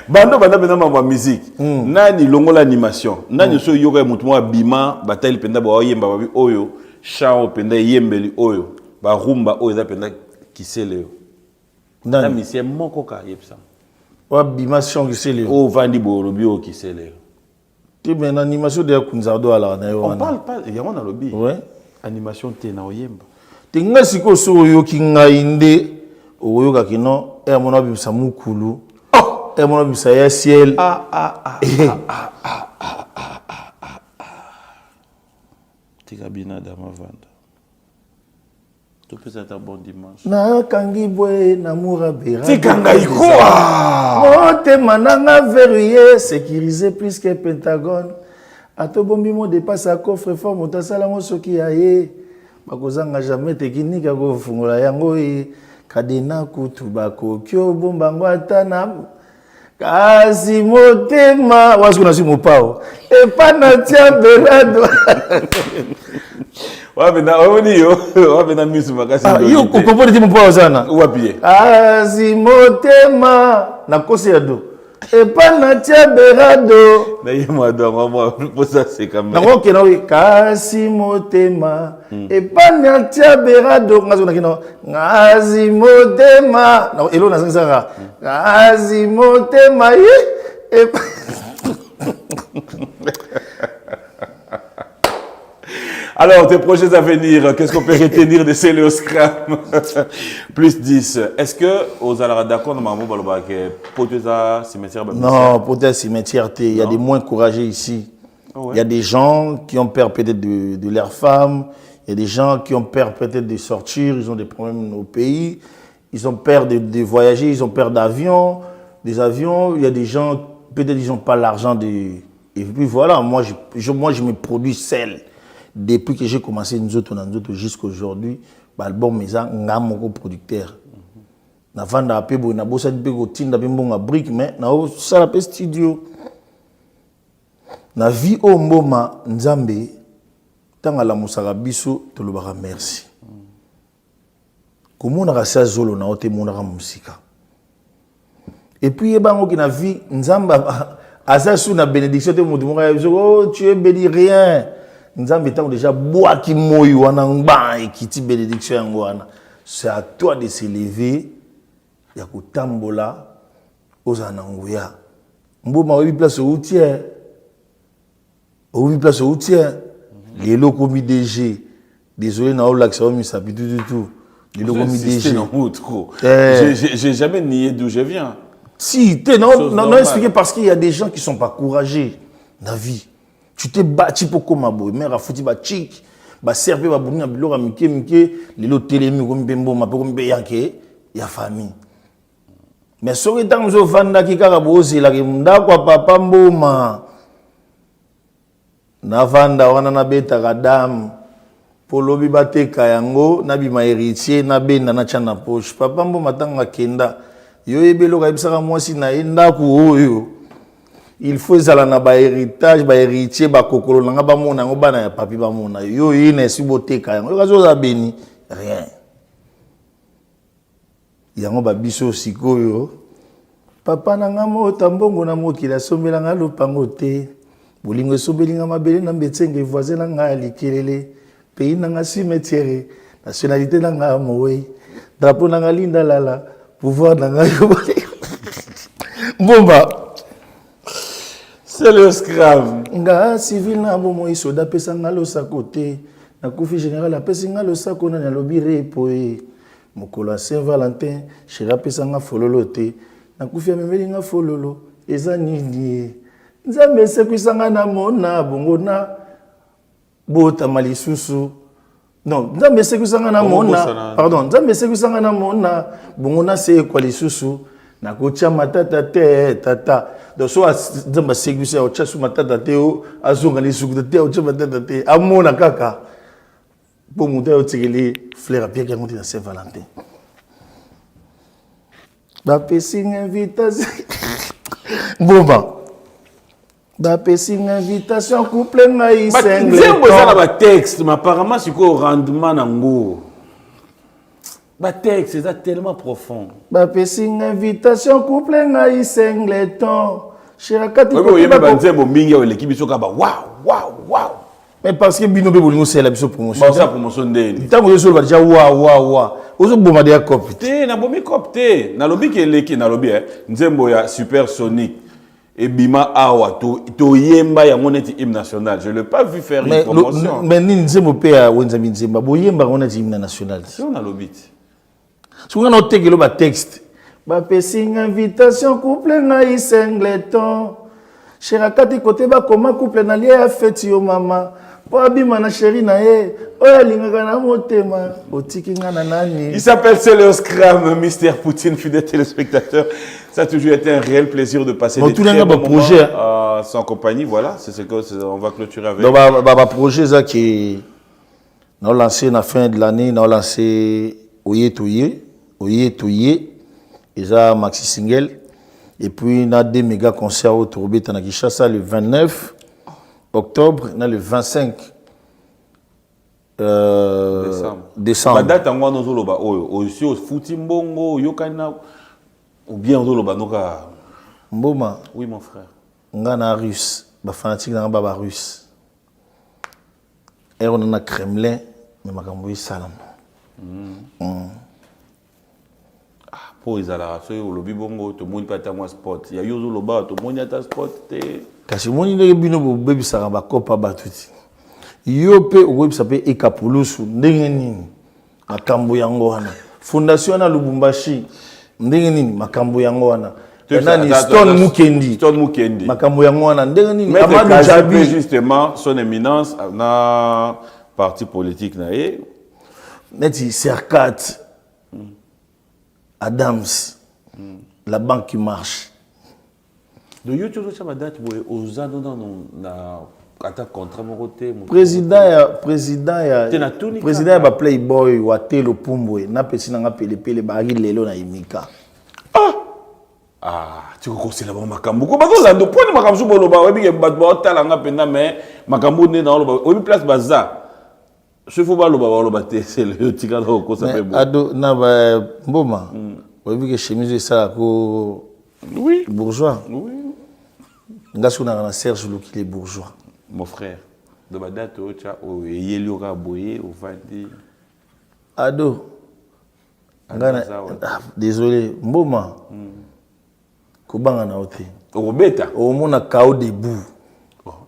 bando bena ma musique nani longo l'animation nani so yoka mutu mo bima bataille penda ba yemba babi oyo chao penda yembeli oyo ba rumba oyo za penda kisele na misien moko ka yepsa wa bimation kisele o vandi borobi o kisele ti mais animation de kunzardo ala na yo on parle pas il y a on a lobby ouais animation te na oyemba Tinga siko so yoki ngai nde oyoka kino e mona bimisa mukulu. E mona bimisa ya ciel. Tika bina dama vanda. Tu peux être un bon dimanche. Na kangi boy na mura bera. Tika ngai quoi? Motema nanga verrouillé, sécurisé plus que Pentagone. Ato bombi mo dépasse à coffre fort motasala mo soki aye. Bakozanga jamais technique ya ko fungola yango e kadena kutu bako kyo bomba ngwata na kasi motema wasu na si mopao e pana tia belado. Wapi na oni yo, wapi na misu makasi. Yo ko koponi ti mopao sana. Wapi? Kasi motema na kosi ya do. Et pas natia berado. D'ailleurs, moi, pour ça, c'est quand même. Donc, ok, kasi motema. Et pas natia berado. Kasi motema. Non, elo na sanga. Kasi motema. Et Alors, tes projets à venir, qu'est-ce qu'on peut retenir de ces Scram? Plus 10. Est-ce que, aux alara d'accord, normalement, Poteza cimetière? non, Poteza cimetière, il y a des moins courageux ici. Oh ouais. Il y a des gens qui ont peur peut-être de leurs femmes. Il y a des gens qui ont peur peut-être de sortir. Ils ont des problèmes au pays. Ils ont peur de voyager. Ils ont peur d'avions. Des avions. Il y a des gens, peut-être ils n'ont pas l'argent de... Et puis voilà, moi je me produis seul. Depuis que j'ai commencé nous autres jusqu'à aujourd'hui, l'album est un mon producteur. Na vanda pe bo na bossa pe ko tinda pe mbonga brick mais na o sala pe studio. Na vie o mboma nzambe tanga la musaka biso to lobaka merci. Komona ka sa zolo na ote mona ka musika. Et puis ebango ki na vie nzamba asa sous na bénédiction te mutu moka oh tu es béni rien. Nzambe tango déjà bois qui moyi wana ngba ekiti bénédiction yango wana. C'est à toi de se lever ya kotambola ozana nguya. Mboma obi place routière. Obi place routière. Lelo komi DG. Désolé na olak ça mi sapi tout. Lelo komi DG. J'ai jamais nié d'où je viens. Si, non expliqué parce qu'il y a des gens qui sont pas courageux dans la vie. Tu t'es battu pour comme abo, mais à fouti ba chic, ba serve ba bouni abilo mike les lots télémi comme bembo ma comme beyanke, ya famille. Mais sur les temps où vanda ki karabozi la munda kwa papa mboma. Na vanda wana na beta kadam. Polobi bateka yango na bima héritier na benda na chana poche. Papa mboma tanga kenda. Yo ebelo ka ibisaka mwasi na enda ku oyo. Il faut zala na ba héritage, ba héritier, ba kokolo nanga ba mona ngo bana ya papi ba mona. Yo ine si boteka yango. Yo kazo za beni rien. Yango ba biso sikoyo. Papa nanga mota mbongo na mokila sombela nga lopango te. Bolingo sobelinga mabele na mbetsenge voisin na nga likelele. Pays nanga cimetière, nationalité nanga moyi. Drapeau nanga linda lala. Pouvoir nanga yobale. Bomba. C'est le Scram. Nga civil na bomo isoda pesa ngalo sa côté. Na kufi général apesi ngalo sa kona na lobi repoe. Mokolo Saint-Valentin, shira pesa nga fololo te. Na kufi amemeli nga fololo. Eza nini? Nzambe sekwisanga na mona bongo na bota malisusu. Non, nzambe sekwisanga na mona. Pardon, nzambe sekwisanga na mona bongo na se kwa lisusu. Na kocha matata te tata. Donc soit nzambe sekwisa o chasu matata te o azonga lisuku te o chasu matata te amona kaka. Pour monter au tigeli fleur à pierre qui a monté dans Saint-Valentin. Ba pesing invitation. Bon ba. Ba pesing invitation couple ngai single. C'est bon ça ba texte, mais apparemment c'est quoi rendement nango. Ba texte c'est tellement profond. Ba pesing invitation couple ngai single ton. Chirakati ko yeba ba nzembo mingi o l'équipe biso ka ba wow. Mais parce que bino be bolingo c'est la biso promotion. Ba ça promotion ndeni. Tant que zo ba déjà wow. Ozo bomba de copte. Na bomi copte. Na lobi ke leki na lobi nzembo ya supersonique. Et Bima Awa, to yemba ya mon hymne national. Je ne l'ai pas vu faire une promotion. Mais ni nzembo pe ya Wenzami Nzemba, bo yemba on a dit hymne national. Si on a l'obit. Si on a noté que le texte, ba pesing invitation couple na isengleton. Cherakati côté ba comment couple na lié a fête yo mama. Po abima na chéri na ye, oya lingaka na motema, otiki nga na nani. Il s'appelle Céléos Scram, Mystère Poutine, fidèle téléspectateur. Ça a toujours été un réel plaisir de passer des très bons moments sans compagnie. Voilà, c'est ce qu'on va clôturer avec. Donc, le projet ça qui nous lancé à la fin de l'année, nous lancé Oye Toye, et ça maxi single. Et puis on a des méga concerts au Tourbé Tanakishasa le 29 octobre, on a le 25 décembre. La date en moi nous oloba aussi au Futimbongo, Yokana ou bien au oloba noka. Mboma. Oui mon frère. Ngana russe, ba fanatique na baba russe. Et on a Kremlin, mais makambo salam. Po izala so yo lobi bongo to moni pata moi sport. Ya yo loba to moni ata sport te. Kasi moni ndenge bino bo bebisaka ba kopa batuti. Yo pe webisa pe ekapulusu ndenge nini makambo yango wana. Fondation na Lubumbashi ndenge nini makambo yango wana. Nani Stone Mukendi. Makambo yango wana ndenge nini Amadou Jabi justement son éminence na parti politique na ye. Neti Serkat Adams, la banque qui marche. De YouTube, ça va date aux années na attaque contre mon côté. Président ya Playboy wa Telo Pumbwe na pesi na pele bari lelo na imika. Tu connais la makambo. Ko bazo lando poni makambo so boloba webi ke batba talanga penda mais makambo ne na loba obi place baza. Je faut pas loba te c'est le tika ko ça fait bon. Ado na ba mboma. Webi ke chemise ça ko oui bourgeois. Oui. Ngasu na Serge Loki les bourgeois. Mon frère de badate o cha o yeli ka boyer o vandi. Ado. Ngana désolé mboma. Kobanga na ote. Robeta. O mona kao debout.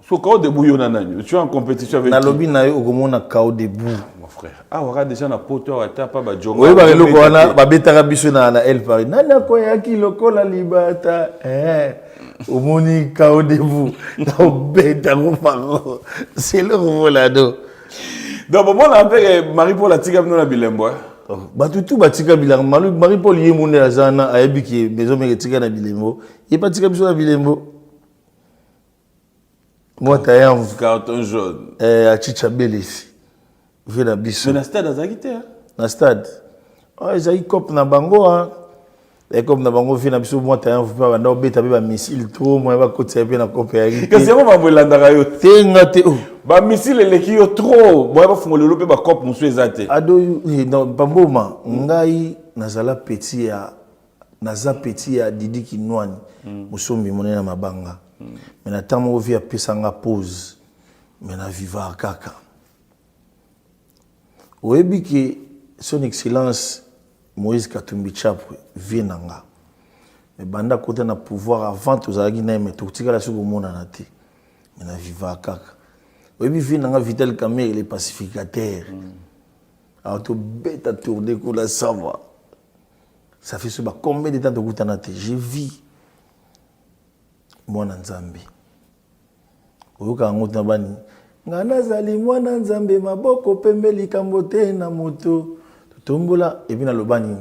So kao debout yo nanani. Tu es en compétition avec. Na lobby na yo o mona kao debout. Mon frère. Ah on déjà na poto ata pa ba jonga. Oui ba loko wana ba betaka biso na El Paris. Nana ko yaki lokola libata. O moni kao debout. Na beta ko paro. C'est le volado. Donc bon on appelle Marie-Paul Atigam no na Bilembo. Batutu batika bilango Marie-Paul yemunde azana ayebiki maison meke tika na Bilembo. Il pas tika biso na Bilembo. Moi tailleur carton jaune. A Chicha Belesi. Ve na biso. Mais na stade azakite hein. Na stade. Ah ezai cop na bango hein. Et comme na bango ve na biso moi tailleur vous pas na beta ba missile trop moi ba kotia pe na cop ya ri. Kasi mo mambolanda rayo. Tenga te o. Ba missile leki yo trop. Moi ba fungolo pe ba cop musu ezate. Ado non pamboma ngai nazala petit ya naza petit ya Didi Kinwani. Musombi monena mabanga. Mais na tamo via pesanga pause. Mais na viva kaka. Oyebi ki son excellence Moïse Katumbi Chapwe vienanga. Mais banda côté na pouvoir avant tozalaki na mais totika la soko mona na te. Mais na viva kaka. Oyebi vienanga Vital Kamerhe les pacificateurs. Alors to bête à tourner pour la savoir. Ça fait combien de temps de goûter na te. Je vis mwana nzambe oyoka ngo tabani ngana zali mwana nzambe maboko pembe likambo te na moto totombola et puis na lobani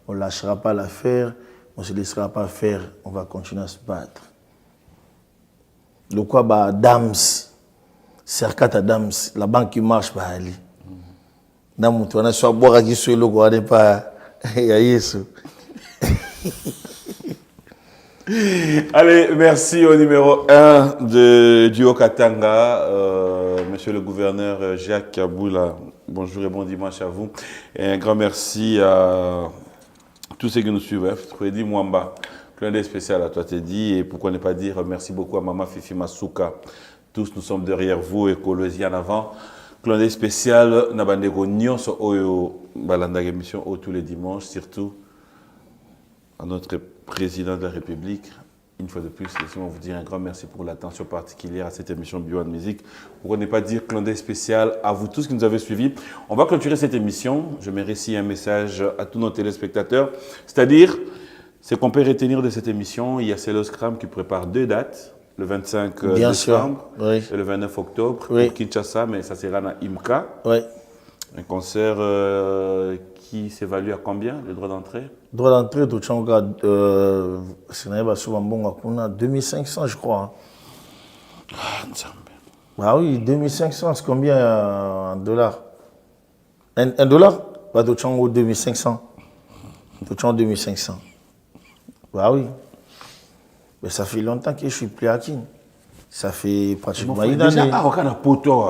on lâchera pas l'affaire on se laissera pas faire on va continuer à se battre le quoi ba Adams Serkat Adams la banque qui marche ba ali na moto na so boka ki so loko ane pa ya Yesu. Allez, merci au numéro 1 de Duo Katanga, monsieur le gouverneur Jacques Kaboula. Bonjour et bon dimanche à vous. Et un grand merci à tous ceux qui nous suivent. Freddy Mwamba, clin d'œil spécial à toi, Teddy. Et pourquoi ne pas dire merci beaucoup à Maman Fifi Masuka. Tous nous sommes derrière vous et Colosie en avant. Clin d'œil spécial, Nabandego Nyon, sur Oyo Balanda émission tous les dimanches, surtout à notre président de la République, Une fois de plus, laissez-moi vous dire un grand merci pour l'attention particulière à cette émission Bio One Music. Pour ne pas dire clin d'œil spécial à vous tous qui nous avez suivis. On va clôturer cette émission. Je mets ici un message à tous nos téléspectateurs. C'est-à-dire, c'est qu'on peut retenir de cette émission, il y a Céloscram qui prépare 2 dates. Le 25 décembre et le 29 octobre pour Kinshasa, mais ça sera dans IMCA. Oui. Un concert qui s'évalue à combien, le droit d'entrée? Le droit d'entrée, tout le 2500, je crois. Ah oui, 2500, c'est combien en dollars? Un dollar? Bah, tout le 2500. Tout le 2500. Bah oui. Mais ça fait longtemps que je suis plus à Kin. Ça fait pratiquement une année. Déjà, quand on a poto,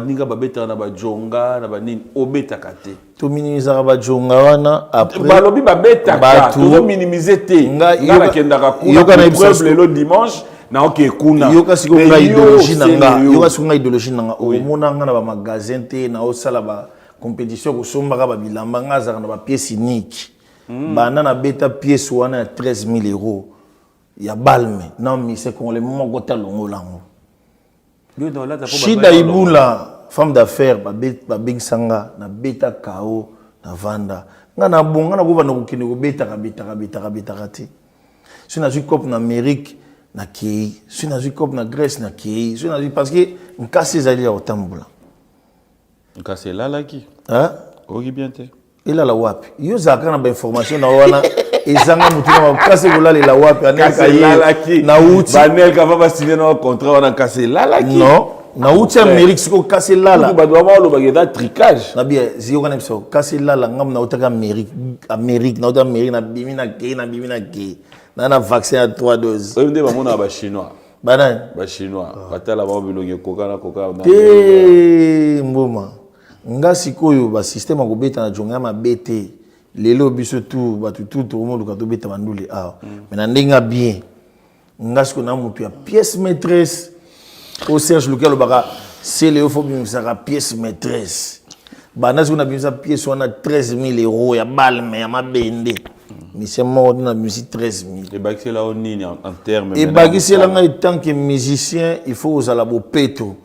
ninga babeta na bajonga na banini obeta kate. To minimiser bajonga wana après. Balobi babeta ka. To minimiser te. Nga kenda ka kuna peuple le dimanche na oke kuna. Yoka sikonga idéologie nanga. Yoka sikonga idéologie nanga. Omona nga na ba magasin te na osala ba compétition ko somba ba bilamba nga za na ba pièce unique. Bana na beta pièce wana 13 000 €. Il y a balme. Non, mais c'est qu'on les mongols longo lango. Shida Ibula, femme d'affaires, ba big sanga, na beta kao, na vanda. Nga na bonga na kuba na kukine ko beta kati. Si na cop na Amérique na kei, si na cop na Grèce na kei, si na parce que nkasi zali ya otambula. Nkasi lala ki? Hein? Ogi bien te. Il a la wapi. Yo zaka na ba information na wana. Ezanga mutina ba kase ko la wapi aneka na uti banel ka va signer un contrat on a cassé lalaki non na uti Amérique siko kase lala ba doit ba lo ba geda tricage na bien zio kana biso kase lala ngam na utaka Amérique na utaka Amérique na bimina ke na vaccin à 3 doses oyo nde ba mona ba chinois ba chinois batala ba biloge koka na mboma nga sikoyo ba système ko beta na jonga ma bete lelo biso tout le monde ka to beta bandule mais na ndenga bien nga siko na mutu ya pièce maîtresse au Serge lequel baka c'est le faut bien ça pièce maîtresse bana siko na bien pièce wana 13 000 € ya balme ya mabende mais c'est mort na musique 13 000 et bakisi là on nini en terme et bakisi là nga tant que musicien il faut aux alabo peto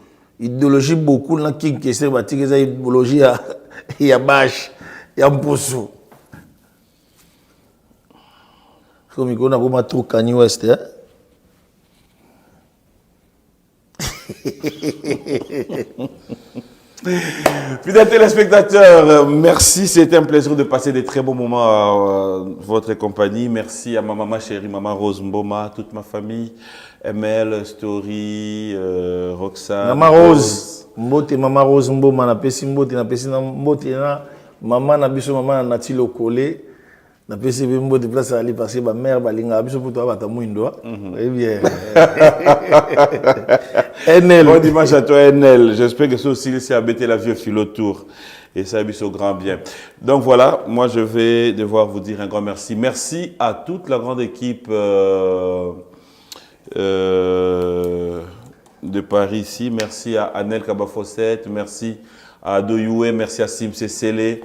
idéologie beaucoup na king kese batiki za idéologie ya bash ya mposo comme il connaît comment trop Kanye West hein. Fidèles téléspectateurs, merci, c'était un plaisir de passer des très bons moments à votre compagnie. Merci à ma maman chérie, maman Rose Mboma, toute ma famille, ML, Story, Roxane. Maman Rose, mbote maman Rose Mboma, na pesi mbote na maman na biso maman na Natilo Kolé. Na pesi bimbo de place ali parce que ba mère balinga biso pour toi bata muindo. Eh bien. NL. Bon dimanche à toi NL. J'espère que ça aussi c'est abattre la vie sur le tour et ça a au grand bien. Donc voilà, moi je vais devoir vous dire un grand merci. Merci à toute la grande équipe de Paris ici. Merci à Anel Kabafosset, merci à Doyoué, merci à Simse Sele.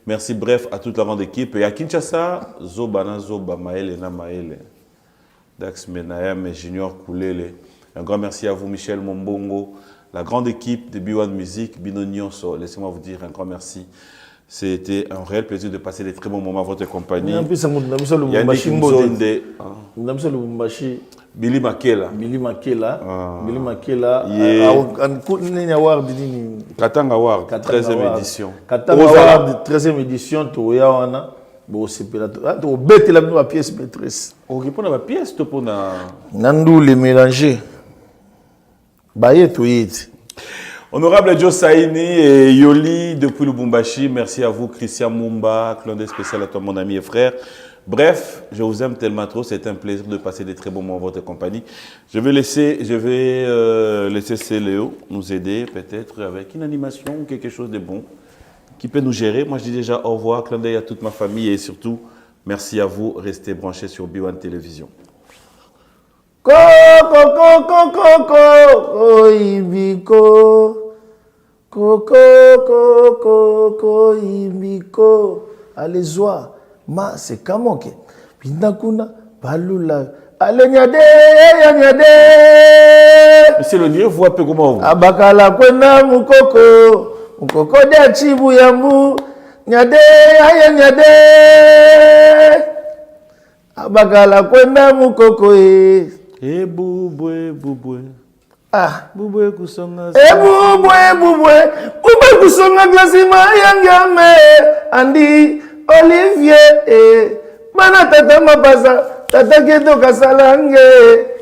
Merci bref à toute la grande équipe. Et à Kinshasa, Zobana Zoba, Maël et Namaël, Dax Menayam et Junior Koulele. Un grand merci à vous, Michel Mombongo, la grande équipe de Bio One Music, Bino Nyonso. Laissez-moi vous dire un grand merci. C'était un réel plaisir de passer des très bons moments à votre compagnie. Billy Makela. Katanga Award, 13e édition. Katanga Award, 13e édition, tu es là. Bon, c'est pas tu bête la pièce maîtresse. Ok, pour la pièce, tu peux na. Nandou les mélanger. Baye tu it. Honorable Joe Saini et Yoli depuis Lubumbashi, merci à vous, Christian Mumba, clin d'œil spécial à toi, mon ami et frère. Bref, je vous aime tellement trop, c'est un plaisir de passer des très bons moments en votre compagnie. Je vais laisser Céléo nous aider peut-être avec une animation ou quelque chose de bon qui peut nous gérer. Moi, je dis déjà au revoir, clin d'œil à toute ma famille et surtout, merci à vous, restez branchés sur Bio One Télévision. Allez, joie. Ma c'est kamoke. Pinakuna balula allez nyade nyade c'est le dieu voix peu comment abakala kwenda mukoko de chibu yambu nyade aye nyade abakala kwenda mukoko bubwe bubwe kusonga bubwe kusonga glasima yangame andi Olivier bana tata mapasa tata keto kasalange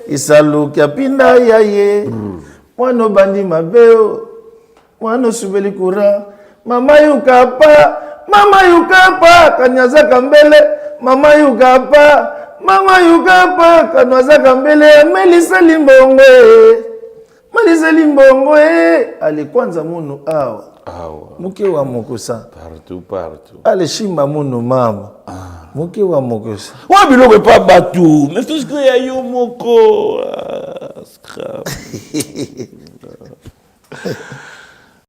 isalu kapinda yaye mwana bandi mabeo mwana subeli kura mama yukapa kanyaza kambele mama yukapa kanyaza kambele melisa limbongo ale kwanza munu awa muke wa mokosa partout ale shimba munu mama muke wa mokosa wa biloko pas batou mais tout ce que ya yo moko scrap